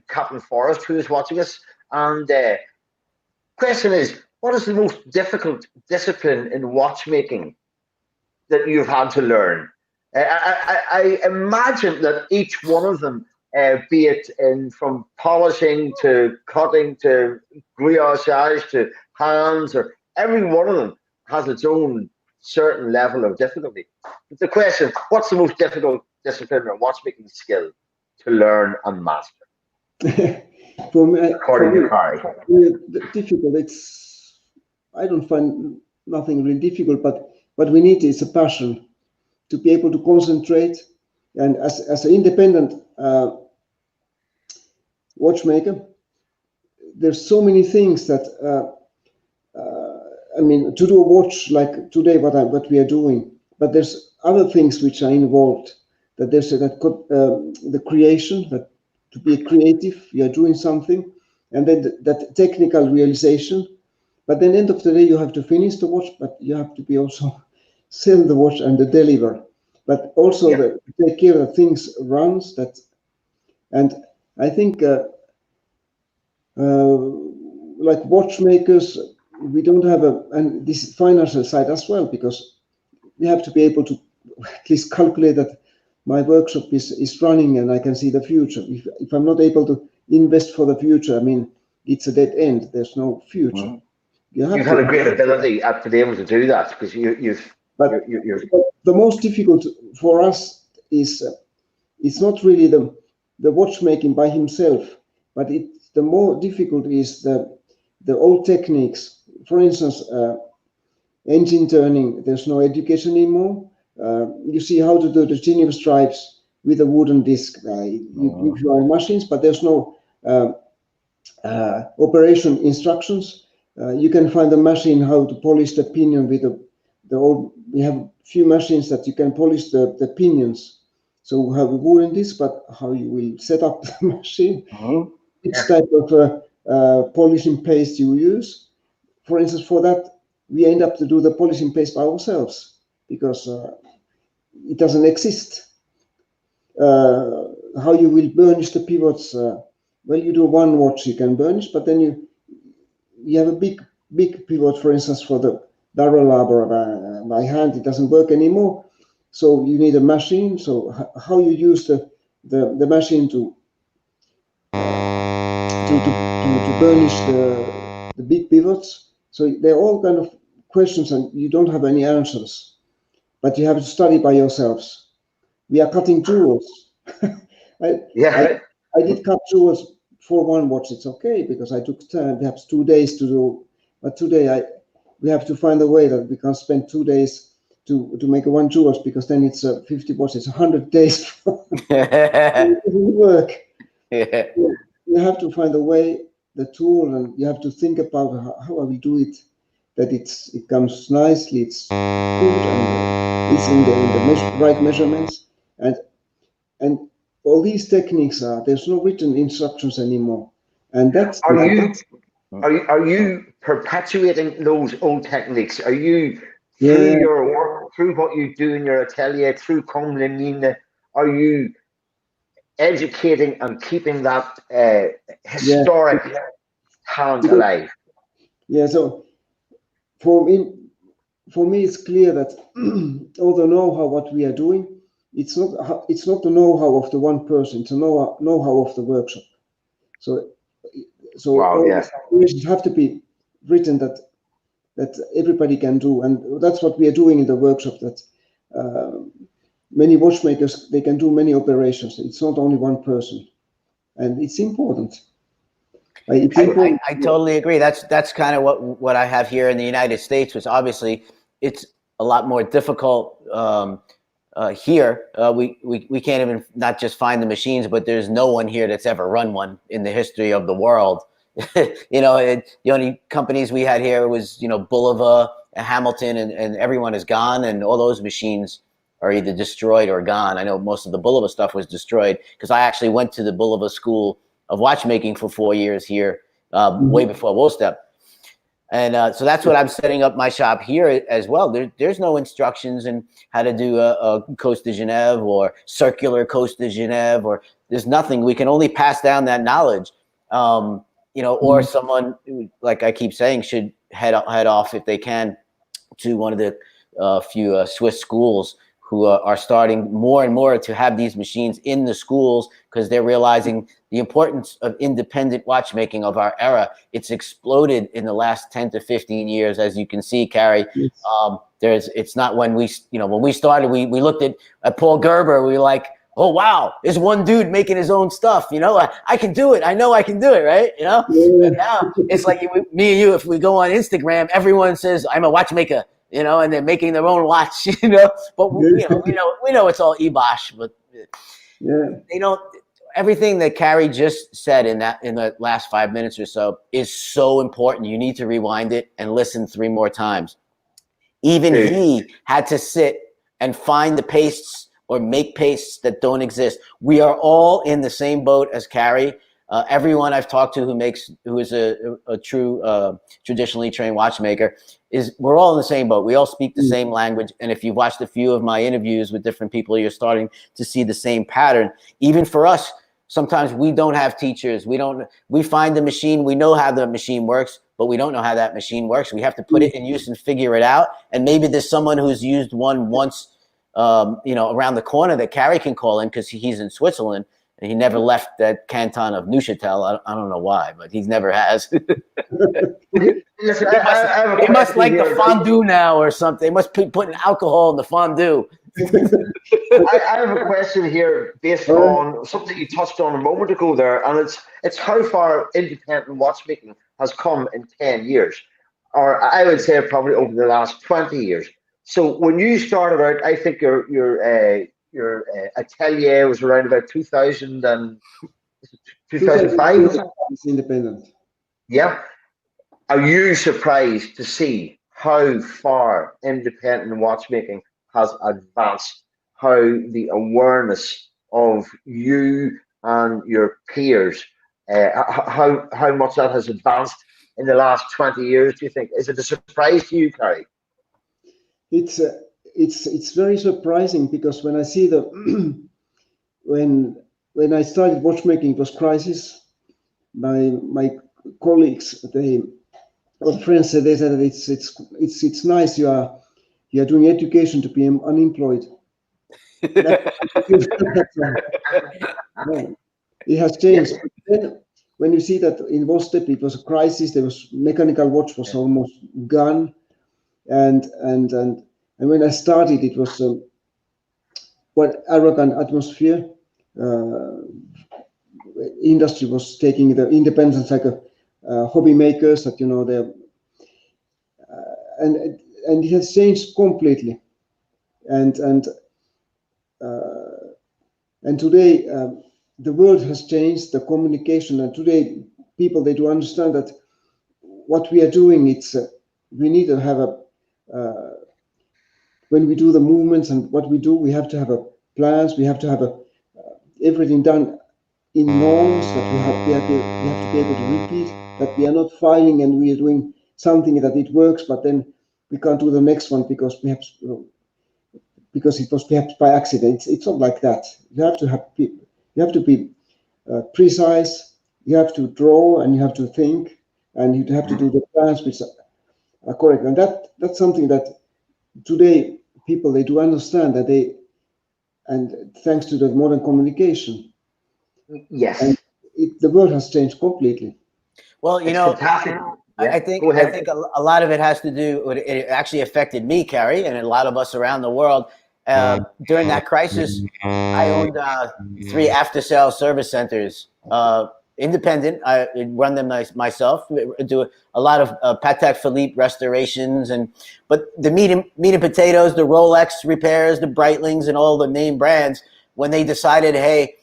Captain Forrest, who is watching us. And question is, what is the most difficult discipline in watchmaking that you've had to learn? I imagine that each one of them, be it from polishing to cutting to grillage to hands, or every one of them has its own certain level of difficulty. But the question, what's the most difficult discipline or watchmaking skill to learn and master? For me, according to Kari. Difficult. I don't find nothing really difficult, but what we need is a passion to be able to concentrate. And as an independent watchmaker, there's so many things that to do a watch like today, what we are doing, but there's other things which are involved. That there's the creation, that to be creative, you are doing something, and then that technical realization. But then, end of the day, you have to finish the watch, but you have to be also sell the watch and deliver. But also take care that things runs. And I think like watchmakers, we don't have and this financial side as well, because we have to be able to at least calculate that my workshop is running and I can see the future. If I'm not able to invest for the future, it's a dead end. There's no future. You've had a great ability to be able to do that, because you've But the most difficult for us is it's not really the watchmaking by himself, but the more difficult is the old techniques. For instance, engine turning. There's no education anymore. You see how to do the Geneva stripes with a wooden disc. You are machines, but there's no operation instructions. You can find a machine how to polish the pinion with the old. We have few machines that you can polish the pinions. So we have a wooden disc, but how you will set up the machine, which type of polishing paste you use. For instance, for that, we end up to do the polishing paste by ourselves because it doesn't exist. How you will burnish the pivots? Well, you do one watch, you can burnish, but then you have a big pivot, for instance, for the barrel labor by hand. It doesn't work anymore. So you need a machine. So how you use the machine to burnish the big pivots. So they're all kind of questions, and you don't have any answers, but you have to study by yourselves. We are cutting jewels. I did cut jewels for one watch. It's okay because I took perhaps 2 days to do. But today we have to find a way that we can spend 2 days to make one jewels, because then it's 50 watches. It's 100 days. It doesn't work. Yeah. You have to find a way, the tool, and you have to think about how I will do it, that it comes nicely, it's good, and it's in the right measurements, and all these techniques there's no written instructions anymore, and that's. Are you perpetuating those old techniques? Are you through your work, through what you do in your atelier, through Common and Nina, are you educating and keeping that historic talent alive? Yeah, so for me it's clear that all the know-how what we are doing, it's not the know-how of the one person, it's the know-how of the workshop. So wow, yes, have to be written that everybody can do, and that's what we are doing in the workshop. That many watchmakers, they can do many operations. It's not only one person, and it's important. I totally agree. That's kind of what I have here in the United States, which obviously it's a lot more difficult here. We can't even not just find the machines, but there's no one here that's ever run one in the history of the world. The only companies we had here was Bulova and Hamilton, and everyone is gone, and all those machines are either destroyed or gone. I know most of the Bulova stuff was destroyed because I actually went to the Bulova School of Watchmaking for 4 years here, way before Woolstep. And so that's what I'm setting up my shop here as well. There's no instructions in how to do a Coast de Genève or circular Coast de Genève, or there's nothing. We can only pass down that knowledge, or someone, like I keep saying, should head off if they can to one of the few Swiss schools who are starting more and more to have these machines in the schools, because they're realizing the importance of independent watchmaking of our era. It's exploded in the last 10 to 15 years, as you can see, Kari. Yes. It's not when we started, we looked at Paul Gerber, we were like, oh, wow, there's one dude making his own stuff. I can do it. I know I can do it, right? Yeah. And now it's like me and you, if we go on Instagram, everyone says, I'm a watchmaker. And they're making their own watch, but we know it's all ebosh, but they don't. Everything that Kari just said in the last 5 minutes or so is so important. You need to rewind it and listen 3 more times. Even he had to sit and find the pastes or make pastes that don't exist. We are all in the same boat as Kari. Everyone I've talked to who is a true traditionally trained watchmaker, we're all in the same boat. We all speak the same language. And if you've watched a few of my interviews with different people, you're starting to see the same pattern. Even for us, sometimes we don't have teachers. We find the machine. We know how the machine works, but we don't know how that machine works. We have to put it in use and figure it out. And maybe there's someone who's used one once, around the corner that Kari can call in because he's in Switzerland. And he never left that canton of Neuchâtel. I don't know why, but he never has. Listen, He must like the fondue now or something. They must be putting alcohol in the fondue. I have a question here based on something you touched on a moment ago there, and it's how far independent watchmaking has come in 10 years, or I would say probably over the last 20 years. So when you started out, I think your atelier was around about 2000 and 2005. It's independent. Yeah. Are you surprised to see how far independent watchmaking has advanced, how the awareness of you and your peers, how much that has advanced in the last 20 years, do you think? Is it a surprise to you, Kari? It's very surprising, because when I see when I started watchmaking, it was crisis. My colleagues, or friends said, they said that it's nice you are doing education to be unemployed. It has changed. Then when you see that in WOSTEP it was a crisis, there was mechanical watch was almost gone, and when I started, it was quite arrogant atmosphere. Industry was taking the independence like a hobby makers, that they're and it has changed completely, and today the world has changed, the communication, and today people, they do understand that what we are doing, it's we need to have when we do the movements and what we do, we have to have plans, we have to have everything done in norms, that we have to be able to repeat, that we are not filing and we are doing something that it works, but then we can't do the next one because perhaps because it was perhaps by accident. It's not like that. You have to be precise. You have to draw and you have to think, and you have to do the plans which are correct. And that's something that today people, they do understand that and thanks to the modern communication. Yes. And the world has changed completely. Well, fantastic. I think a lot of it has to do with, it actually affected me, Kari, and a lot of us around the world. During that crisis, I owned 3 after-sales service centers, independent. I run them myself. Do a lot of Patek Philippe restorations, but the meat and potatoes, the Rolex repairs, the Breitlings, and all the name brands. When they decided, hey,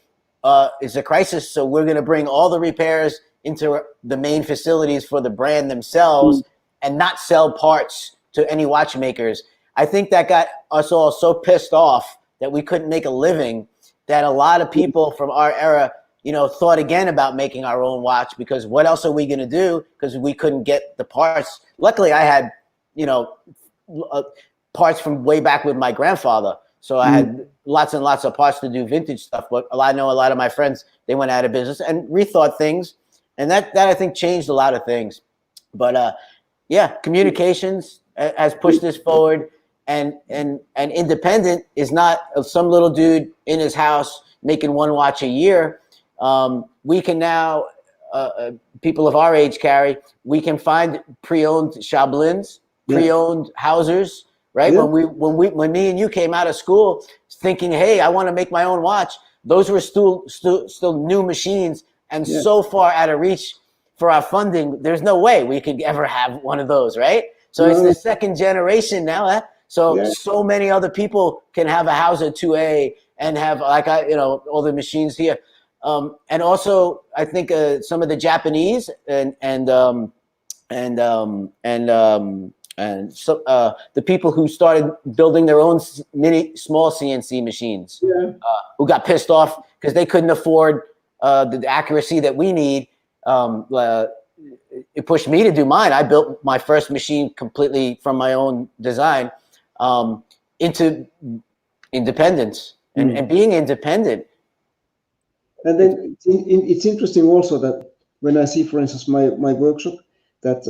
it's a crisis, so we're going to bring all the repairs into the main facilities for the brand themselves and not sell parts to any watchmakers. I think that got us all so pissed off that we couldn't make a living, that a lot of people from our era, thought again about making our own watch, because what else are we going to do? Because we couldn't get the parts. Luckily, I had, parts from way back with my grandfather. So I had lots and lots of parts to do vintage stuff. But I know a lot of my friends, they went out of business and rethought things. And that I think changed a lot of things. But communications has pushed this forward. And independent is not some little dude in his house making one watch a year. We can now, people of our age, Kari, we can find pre-owned Chablins, pre-owned Hausers, right? Yeah. When me and you came out of school thinking, hey, I want to make my own watch, those were still new machines and so far out of reach for our funding. There's no way we could ever have one of those, right? So it's the second generation now. So many other people can have a Hauser 2A and have all the machines here. And also, I think some of the Japanese and so the people who started building their own small CNC machines, who got pissed off because they couldn't afford the accuracy that we need. It pushed me to do mine. I built my first machine completely from my own design, into independence and being independent. And then it's interesting also that when I see, for instance, my workshop, that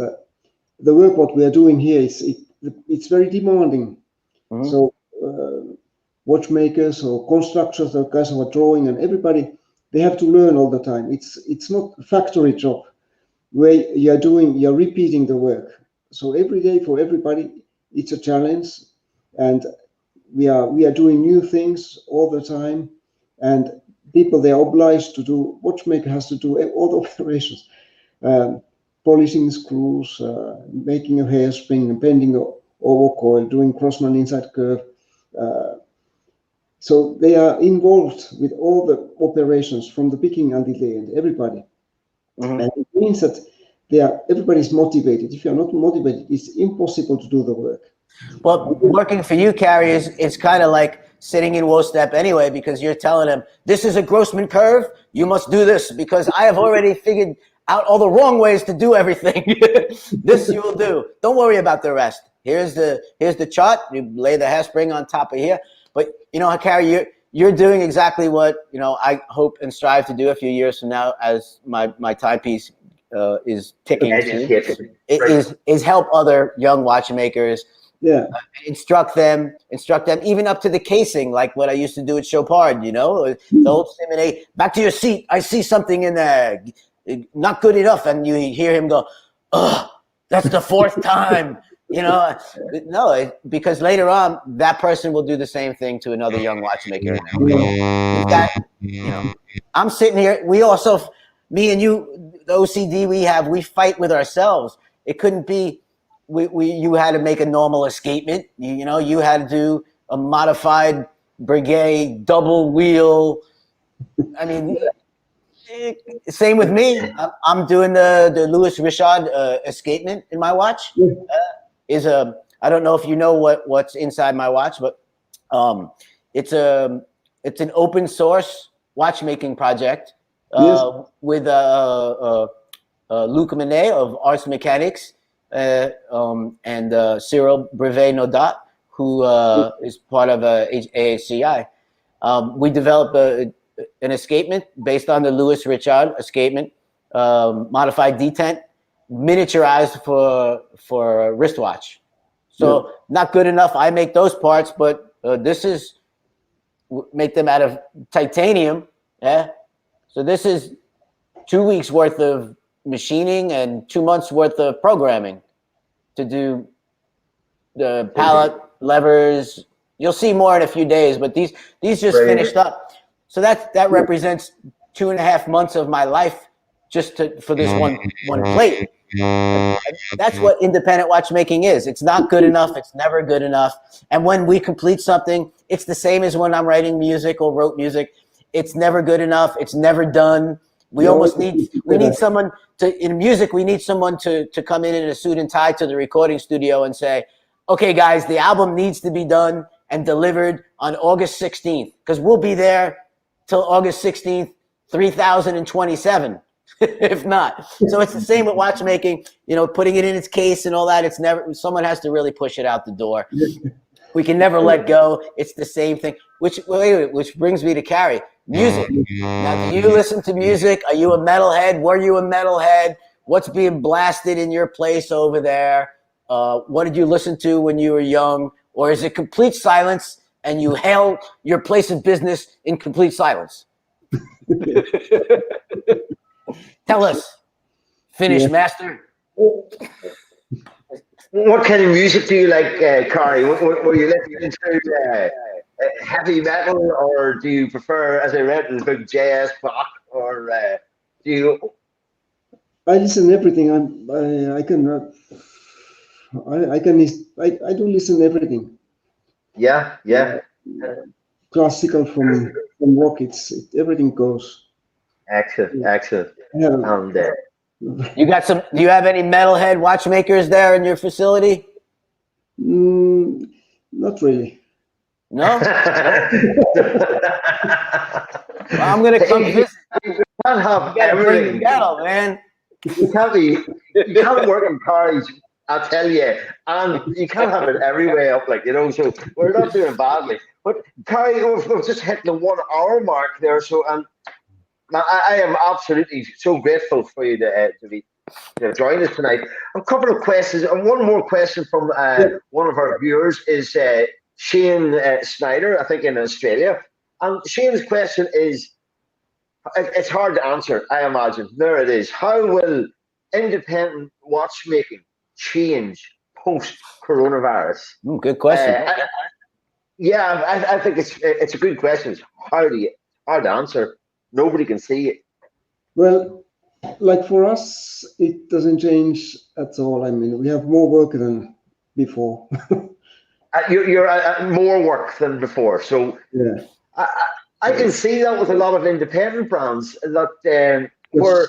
the work what we are doing here it's very demanding. Mm-hmm. So watchmakers or constructors, the guys who are drawing, and everybody, they have to learn all the time. It's not a factory job where you're repeating the work. So every day for everybody, it's a challenge, and we are doing new things all the time, and people, they're obliged to do. Watchmaker has to do all the operations, polishing screws, making a hairspring, bending a overcoil, doing Crossman inside curve. So they are involved with all the operations from the beginning until the end, everybody. Mm-hmm. And it means that everybody's motivated. If you're not motivated, it's impossible to do the work. Well, working for you, Kari, is kind of like sitting in WOSTEP anyway, because you're telling them, this is a Grossman curve, you must do this, because I have already figured out all the wrong ways to do everything. This you will do. Don't worry about the rest. Here's the chart. You lay the hairspring on top of here. But, you know, Kari, you're doing exactly what, you know, I hope and strive to do a few years from now as my timepiece is ticking. Is help other young watchmakers. Yeah. Instruct them even up to the casing, like what I used to do at Chopard, you know, the old Simone, back to your seat. I see something in there, not good enough. And you hear him go, oh, that's the fourth time, you know. No, because later on, that person will do the same thing to another young watchmaker. You know, I'm sitting here. We also, me and you, the OCD we fight with ourselves. It couldn't be, you had to make a normal escapement. You know, you had to do a modified brigade double wheel. I mean, same with me. I'm doing the Louis Richard escapement in my watch. I don't know if you know what's inside my watch, but it's an open source watchmaking project with Luc Manet of Ars Mechanics. And Cyril Brevet-Nodat, who is part of AHCI. We developed an escapement based on the Louis Richard escapement, modified detent, miniaturized for a wristwatch. So not good enough. I make those parts, but this is make them out of titanium. Yeah. So this is 2 weeks worth of machining and 2 months worth of programming to do the pallet levers. You'll see more in a few days, but these just finished up. So that represents 2.5 months of my life just for this one plate. That's what independent watchmaking is. It's not good enough. It's never good enough. And when we complete something, it's the same as when I'm writing music or wrote music. It's never good enough. It's never done. We need someone in music, we need someone to come in a suit and tie to the recording studio and say, okay, guys, the album needs to be done and delivered on August 16th, because we'll be there till August 16th, 3027, if not. So it's the same with watchmaking, you know, putting it in its case and all that. It's never, someone has to really push it out the door. We can never let go. It's the same thing, which brings me to Kari. Music. Now, do you listen to music? Are you a metalhead? Were you a metalhead? What's being blasted in your place over there? What did you listen to when you were young? Or is it complete silence and you hail your place of business in complete silence? Tell us. Finish, master. What kind of music do you like, Kari? Were you listening to heavy metal, or do you prefer, as I read in the book, J.S. Bach, or do you? I listen to everything. I do listen to everything. Yeah. Classical from rock, everything goes. Excellent. Yeah. You got some? Do you have any metalhead watchmakers there in your facility? Not really. No. Well, I'm gonna come visit. You can't have everything. Man. You can't work in Paris, I'll tell you, and you can't have it every way up, like, you know. So we're not doing badly. But Kari, we're just hitting the 1 hour mark there. So I am absolutely so grateful for you to join us tonight. A couple of questions, and one more question from one of our viewers is Shane Snyder, I think in Australia. And Shane's question is, It's hard to answer, I imagine. There it is. How will independent watchmaking change post-coronavirus? Good question. I think it's a good question. It's hard to answer. Nobody can see it. Well, like for us, it doesn't change at all. I mean, we have more work than before. You're more work than before. So yeah, I can see that with a lot of independent brands that were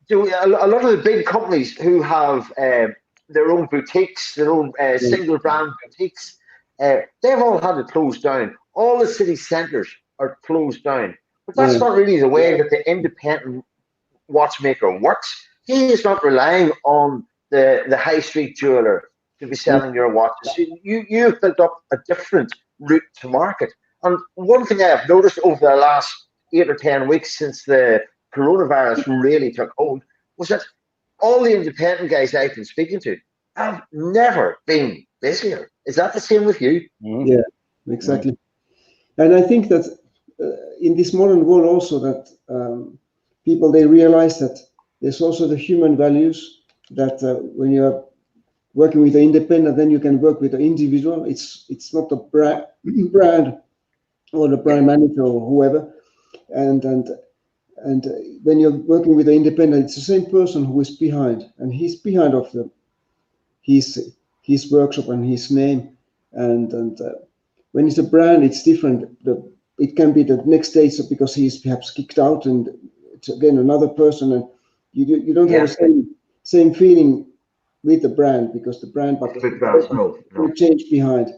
doing a lot of the big companies who have their own boutiques, their own single brand boutiques. They've all had to close down. All the city centres are closed down. But that's not really the way that the independent watchmaker works. He is not relying on the high street jeweler to be selling your watches. You've built up a different route to market. And one thing I have noticed over the last 8 or 10 weeks since the coronavirus really took hold was that all the independent guys I've been speaking to have never been busier. Is that the same with you? Yeah, exactly. And I think that in this modern world also that people, they realize that there's also the human values that when you're working with the independent, then you can work with the individual. It's not the brand or the brand manager or whoever. And when you're working with the independent, it's the same person who is behind, and he's behind of his workshop and his name. And when it's a brand, it's different. It can be the next day, so because he's perhaps kicked out, and it's again another person, and you don't have the same feeling with the brand, because the brand, but the change behind,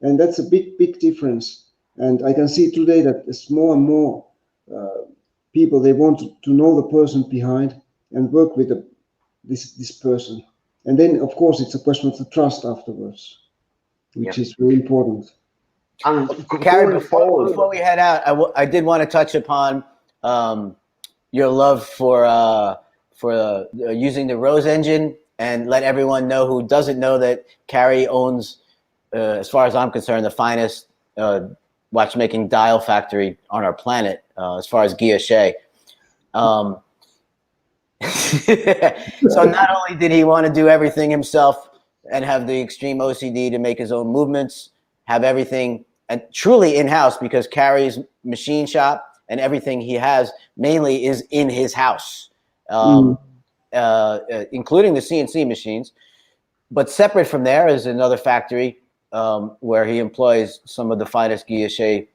and that's a big difference. And I can see today that there's more and more people, they want to know the person behind and work with this person. And then, of course, it's a question of the trust afterwards, which is very important. And Kari, before we head out, I did want to touch upon your love for using the Rose engine, and let everyone know who doesn't know that Kari owns, as far as I'm concerned, the finest watchmaking dial factory on our planet, as far as guilloche. So not only did he want to do everything himself and have the extreme OCD to make his own movements, have everything and truly in-house, because Kari's machine shop and everything he has mainly is in his house, including the CNC machines. But separate from there is another factory where he employs some of the finest guilloche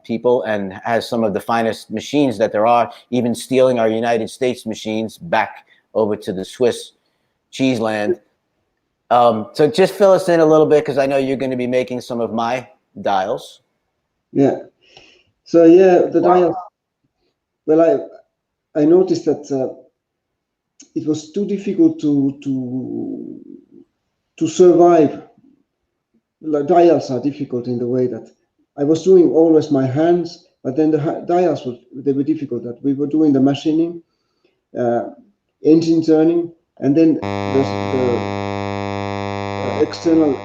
people and has some of the finest machines that there are, even stealing our United States machines back over to the Swiss cheese land. So just fill us in a little bit, because I know you're going to be making some of my dials. Yeah. So the dials. Well, I noticed that it was too difficult to survive. Like, dials are difficult in the way that I was doing always my hands, but then the dials were difficult. That we were doing the machining, engine turning, and then the external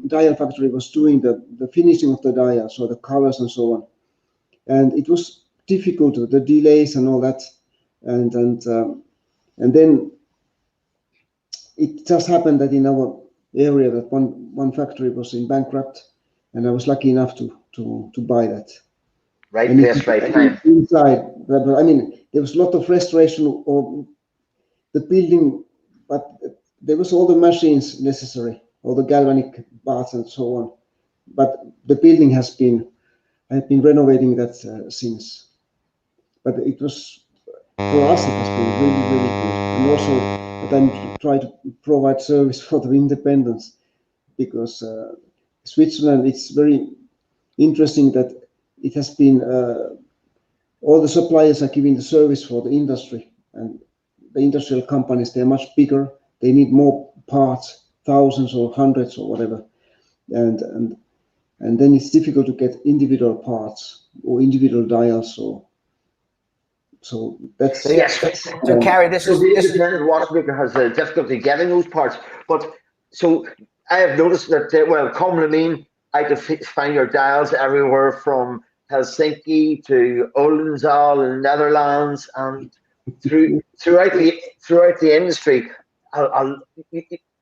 dial factory was doing the finishing of the dial, so the colors and so on. And it was difficult, the delays and all that. And then it just happened that in our area that one factory was in bankrupt, and I was lucky enough to buy that. Right place, right time. Inside, I mean, there was a lot of restoration of the building, but there was all the machines necessary, all the galvanic baths and so on. But the building I've been renovating that since. But it was, for us, it has been really, really good. And also that I'm trying to provide service for the independents, because Switzerland, it's very interesting that it has been, all the suppliers are giving the service for the industry, and the industrial companies, they're much bigger. They need more parts, thousands or hundreds or whatever. And then it's difficult to get individual parts or individual dials. So that's So Kari, this is independent watchmaker has difficulty getting those parts. But so I have noticed that commonly, I can find your dials everywhere from Helsinki to Oldenzaal in the Netherlands, and throughout the industry,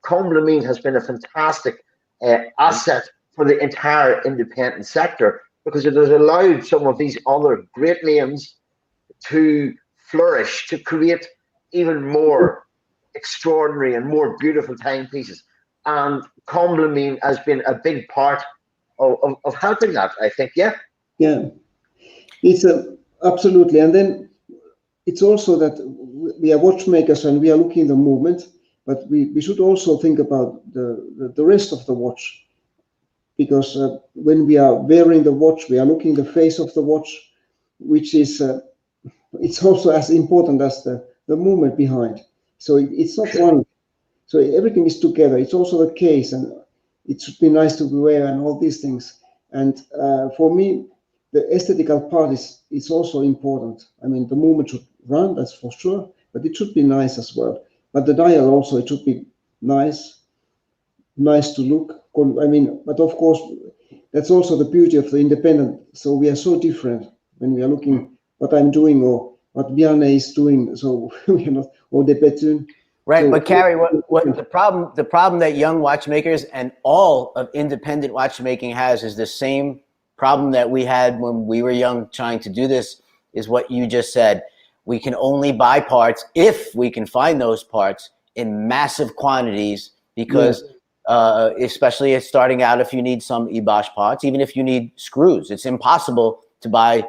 Comblamine has been a fantastic asset for the entire independent sector, because it has allowed some of these other great names to flourish, to create even more extraordinary and more beautiful timepieces. And Comblamine has been a big part of helping that, I think. Yeah. It's absolutely. And then it's also that we are watchmakers and we are looking at the movement, but we should also think about the rest of the watch, because when we are wearing the watch, we are looking the face of the watch, which is it's also as important as the movement behind. So it's not one. So everything is together. It's also the case, and it should be nice to wear and all these things. And for me, the aesthetical part is also important. I mean, the movement should run, that's for sure, but it should be nice as well. But the dial also, it should be nice to look. I mean, but of course, that's also the beauty of the independent. So we are so different when we are looking what I'm doing or what Bjarne is doing. So we are not, or the Betun. Right, So, but Kari, what the problem that young watchmakers and all of independent watchmaking has is the same problem that we had when we were young trying to do this, is what you just said. We can only buy parts if we can find those parts in massive quantities, because especially starting out, if you need some eBosch parts, even if you need screws, it's impossible to buy,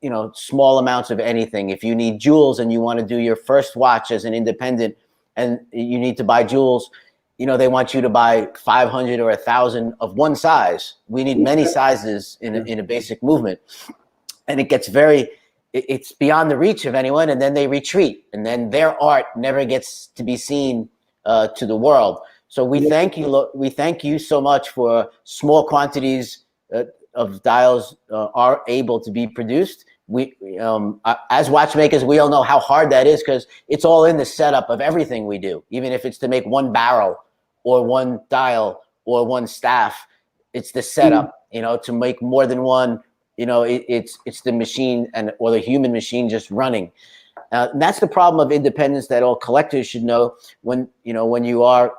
you know, small amounts of anything. If you need jewels and you want to do your first watch as an independent and you need to buy jewels, you know, they want you to buy 500 or 1,000 of one size. We need many sizes in a basic movement. And it gets it's beyond the reach of anyone, and then they retreat, and then their art never gets to be seen to the world. So we thank you so much for small quantities of dials are able to be produced. We as watchmakers, we all know how hard that is, because it's all in the setup of everything we do. Even if it's to make one barrel or one dial or one staff, it's the setup. You know, to make more than one, you know, it's the machine or the human machine just running. And that's the problem of independence that all collectors should know when you are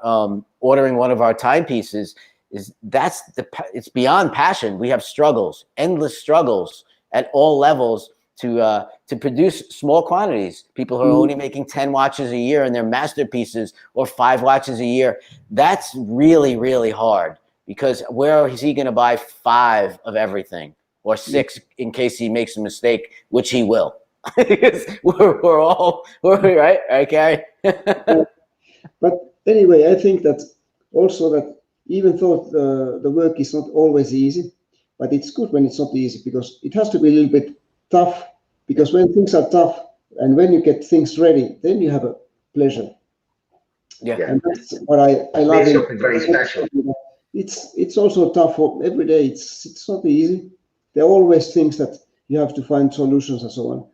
ordering one of our timepieces. It's beyond passion. We have struggles, endless struggles at all levels to produce small quantities. People who are only making 10 watches a year and they're masterpieces, or 5 watches a year. That's really, really hard, because where is he going to buy 5 of everything, or 6 in case he makes a mistake, which he will. we're all right, Kari? But anyway, I think that also that even though the work is not always easy, but it's good when it's not easy, because it has to be a little bit tough, because when things are tough and when you get things ready, then you have a pleasure. Yeah. And that's what I love. Something very special. It's also tough for every day. It's not easy. There are always things that you have to find solutions and so on.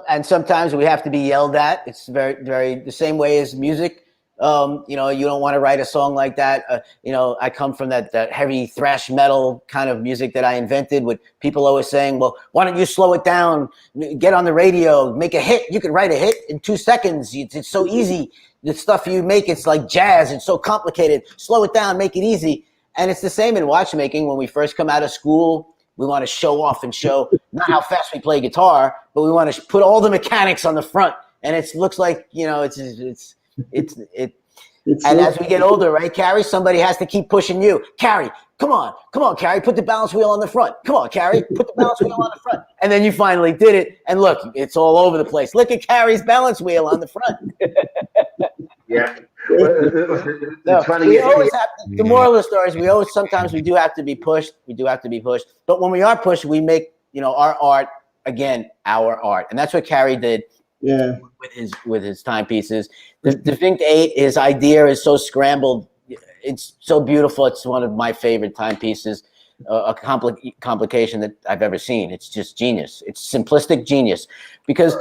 And sometimes we have to be yelled at. It's very, very the same way as music. You know, you don't want to write a song like that. You know, I come from that heavy thrash metal kind of music that I invented, with people always saying, well, why don't you slow it down, get on the radio, make a hit. You can write a hit in 2 seconds. It's so easy. The stuff you make, it's like jazz. It's so complicated. Slow it down, make it easy. And it's the same in watchmaking. When we first come out of school, we want to show off and show not how fast we play guitar, but we want to put all the mechanics on the front. And it looks like, you know, and as we get older, right, Kari, somebody has to keep pushing you. Kari, come on, Kari, put the balance wheel on the front. Come on, Kari, put the balance wheel on the front. And then you finally did it. And look, it's all over the place. Look at Kari's balance wheel on the front. Yeah. We always have the moral of the story is sometimes we do have to be pushed. But when we are pushed, we make, you know, our art, again, our art. And that's what Kari did. Yeah. With his timepieces. The Vinct 8, his idea is so scrambled. It's so beautiful. It's one of my favorite timepieces. A complication that I've ever seen. It's just genius. It's simplistic genius, because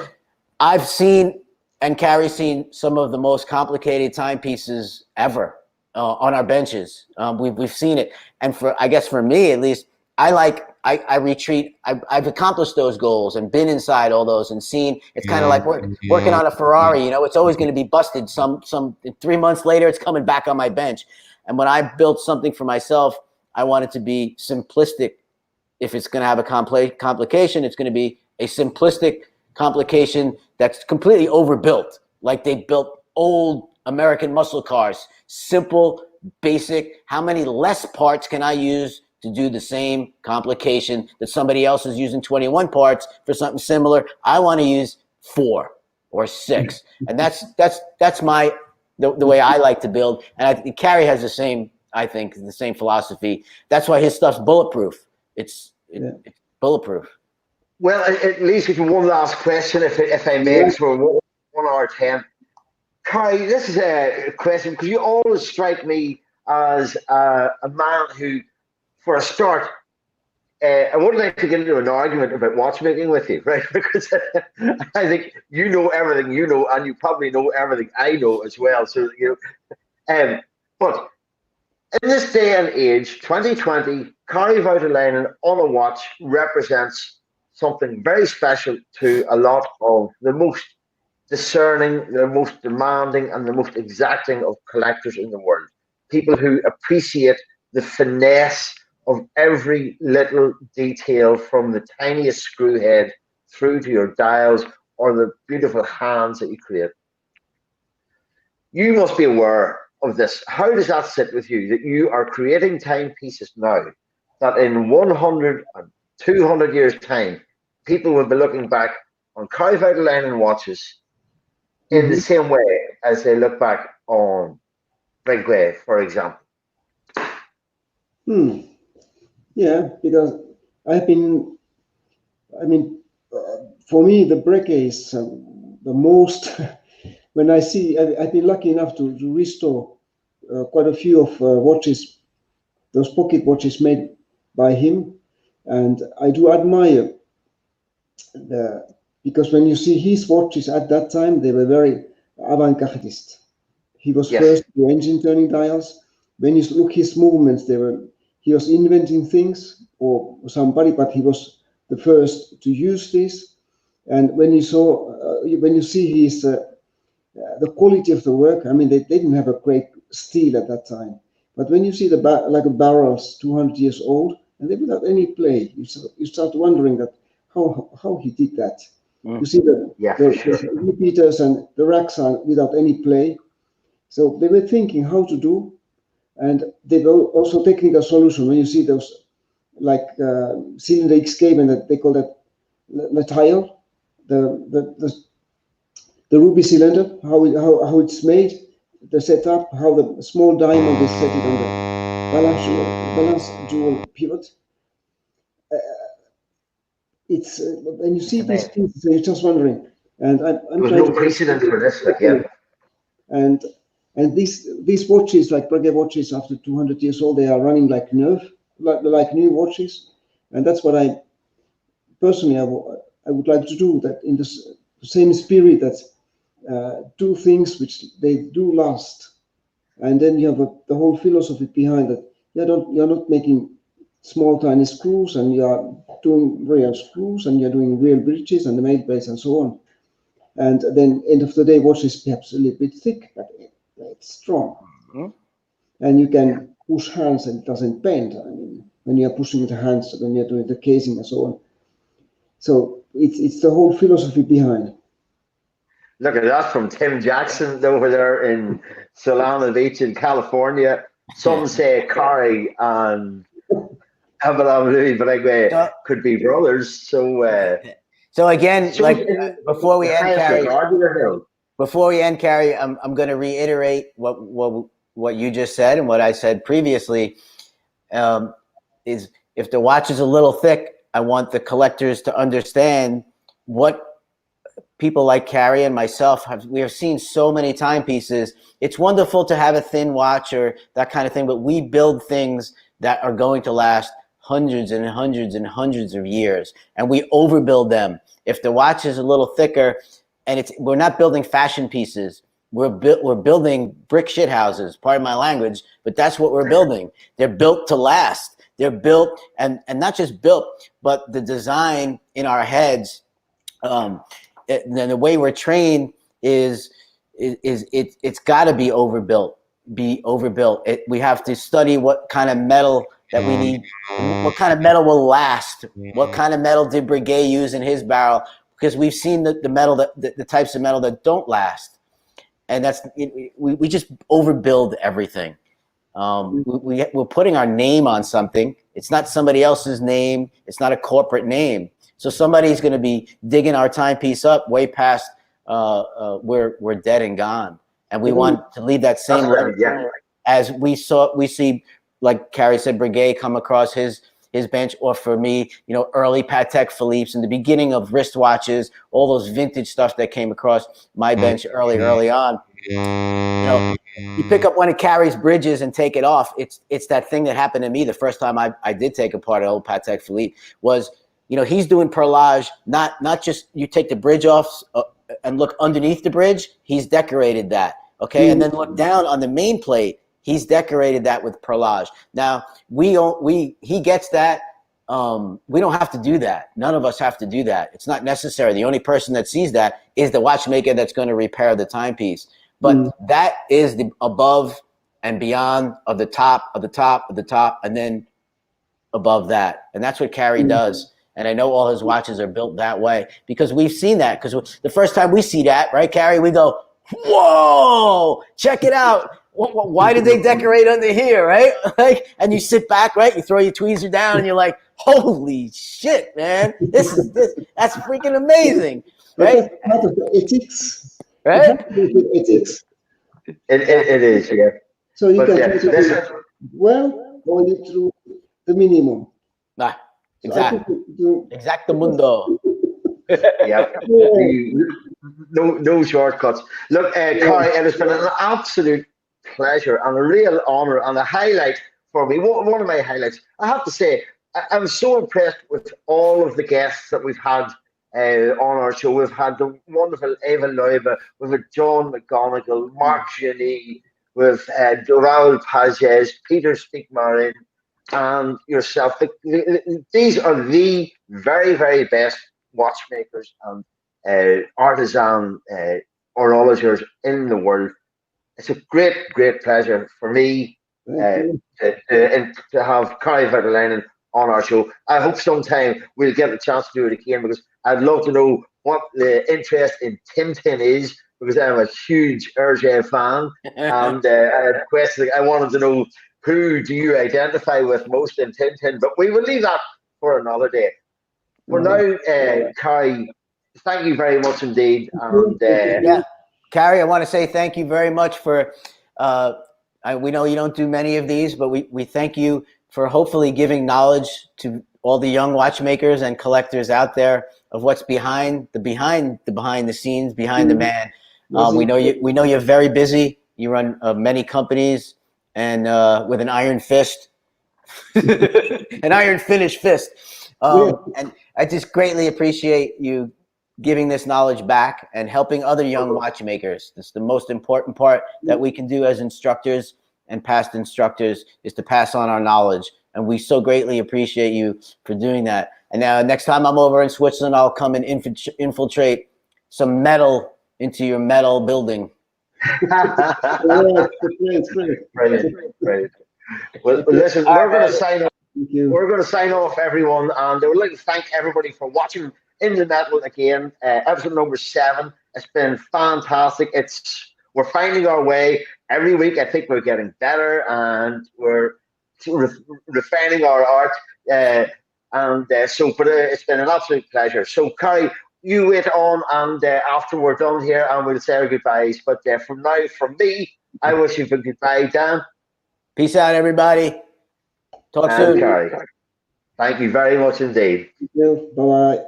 I've seen and Kari's seen some of the most complicated timepieces ever on our benches. We've seen it, and I guess for me at least, I like I retreat. I've accomplished those goals and been inside all those and seen. It's kind of like working on a Ferrari. You know, it's always going to be busted. Some 3 months later, it's coming back on my bench. And when I built something for myself, I want it to be simplistic. If it's going to have a complication, it's going to be a simplistic complication that's completely overbuilt, like they built old American muscle cars. Simple, basic. How many less parts can I use to do the same complication that somebody else is using 21 parts for something similar? I want to use 4 or 6, and that's the way I like to build. And Kari has the same, I think, the same philosophy. That's why his stuff's bulletproof. It's bulletproof. Well, it leads me to one last question, if I may, for 1 hour 10. Kari, this is a question because you always strike me as a man who, for a start, I wouldn't like to get into an argument about watchmaking with you, right? Because I think you know everything you know, and you probably know everything I know as well. So but in this day and age, 2020, Kari Voutilainen on a watch represents something very special to a lot of the most discerning, the most demanding, and the most exacting of collectors in the world. People who appreciate the finesse of every little detail, from the tiniest screw head through to your dials or the beautiful hands that you create. You must be aware of this. How does that sit with you, that you are creating timepieces now that in 100 and 200 years' time, people will be looking back on Kari Voutilainen watches in the same way as they look back on Breguet, for example? Yeah, because for me, the Breguet is the most, when I see, I've been lucky enough to restore quite a few of watches, those pocket watches made by him. And I do admire because when you see his watches at that time, they were very avant-gardist. He was first to do engine turning dials. When you look his movements, he was inventing things or somebody, but he was the first to use this. And when you see his the quality of the work, I mean, they didn't have a great steel at that time. But when you see the barrels 200 years old and they without any play, you start wondering that how he did that. You see the repeaters and the racks are without any play. So they were thinking how to do, and they were also technical solution. When you see those like cylinder escape, and they call that the tile, the ruby cylinder, how it's made, the setup, how the small diamond is set it on the balance jewel pivot. It's when you see these things, you're just wondering. And I'm There's no precedent for this, And these watches, like Breguet watches, after 200 years old, they are running like new watches, and that's what I personally I would like to do. That in the same spirit, that do things which they do last, and then you have the whole philosophy behind that. You're not making small tiny screws, and you are doing real screws, and you're doing real bridges and the main base and so on. And then end of the day, watch is perhaps a little bit thick, but it's strong. And you can push hands and it doesn't bend. I mean, when you're pushing the hands, when you're doing the casing and so on. So it's the whole philosophy behind. Look at that from Tim Jackson over there in Solana Beach in California. Some say Kari and Louis Breguet could be brothers. So again, before we end, Kari, I'm going to reiterate what you just said and what I said previously. Is if the watch is a little thick, I want the collectors to understand what people like Kari and myself we have seen so many timepieces. It's wonderful to have a thin watch or that kind of thing, but we build things that are going to last hundreds and hundreds and hundreds of years, and we overbuild them. If the watch is a little thicker, and we're not building fashion pieces, we're building brick shit houses. Pardon my language, but that's what we're building. They're built to last. they're built, and not just built, but the design in our heads, and the way we're trained is it's got to be overbuilt. We have to study what kind of metal that we need, what kind of metal will last, what kind of metal did Breguet use in his barrel, because we've seen the metal the types of metal that don't last, and we just overbuild everything. We're putting our name on something. It's not somebody else's name. It's not a corporate name. So somebody's going to be digging our timepiece up way past we're dead and gone, and we want to leave that same legacy as we see, like Kari said, Breguet come across his bench, or for me, early Patek Philippe's in the beginning of wristwatches, all those vintage stuff that came across my bench early on. You pick up one of Kari's bridges and take it off. It's that thing that happened to me the first time I did take apart an old Patek Philippe was, he's doing perlage, not just you take the bridge off and look underneath the bridge, he's decorated that, okay? And then look down on the main plate, he's decorated that with perlage. Now, he gets that. We don't have to do that. None of us have to do that. It's not necessary. The only person that sees that is the watchmaker that's going to repair the timepiece. But that is the above and beyond of the top of the top of the top, and then above that. And that's what Kari does. And I know all his watches are built that way because we've seen that. Because the first time we see that, right, Kari, we go, whoa, check it out. Why did they decorate under here, right? And you sit back, right? You throw your tweezer down and you're like, holy shit, man. That's freaking amazing, right? Ethics. Right? Ethics. It is, yeah. So you going through the minimum. Exactamundo. Yeah. No shortcuts. Look, Kari, it has been an absolute pleasure and a real honor and a highlight for me. One of my highlights. I have to say, I was so impressed with all of the guests that we've had on our show. We've had the wonderful Eva Loiva, we've had John McGonigal, Mark Gianni, with Raul Pages, Peter Speakmarin, and yourself. These are the very, very best watchmakers and artisan horologers in the world. It's a great, great pleasure for me to have Kari Voutilainen on our show. I hope sometime we'll get the chance to do it again, because I'd love to know what the interest in Tintin is, because I'm a huge Hergé fan. And I had a question. I wanted to know, who do you identify with most in Tintin? But we will leave that for another day. For now, Kari, thank you very much indeed. And Kari, I want to say thank you very much for, we know you don't do many of these, but we thank you for hopefully giving knowledge to all the young watchmakers and collectors out there of what's behind the scenes, behind the man. We know you're very busy. You run many companies, and with an iron fist, an iron finished fist. And I just greatly appreciate you giving this knowledge back and helping other young watchmakers. It's the most important part that we can do as instructors and past instructors, is to pass on our knowledge. And we so greatly appreciate you for doing that. And now next time I'm over in Switzerland, I'll come and infiltrate some metal into your metal building. Brilliant. Well, listen, we're going to sign off. We're going to sign off, everyone, and I would like to thank everybody for watching In the Metal again, episode number 7. It's been fantastic. We're finding our way every week. I think we're getting better, and we're refining our art. But it's been an absolute pleasure. So, Kari, you wait on, and after we're done here, and we'll say our goodbyes. But from now, from me, I wish you a goodbye, Dan. Peace out, everybody. Talk soon. Kari, thank you very much indeed. Thank you. Bye-bye.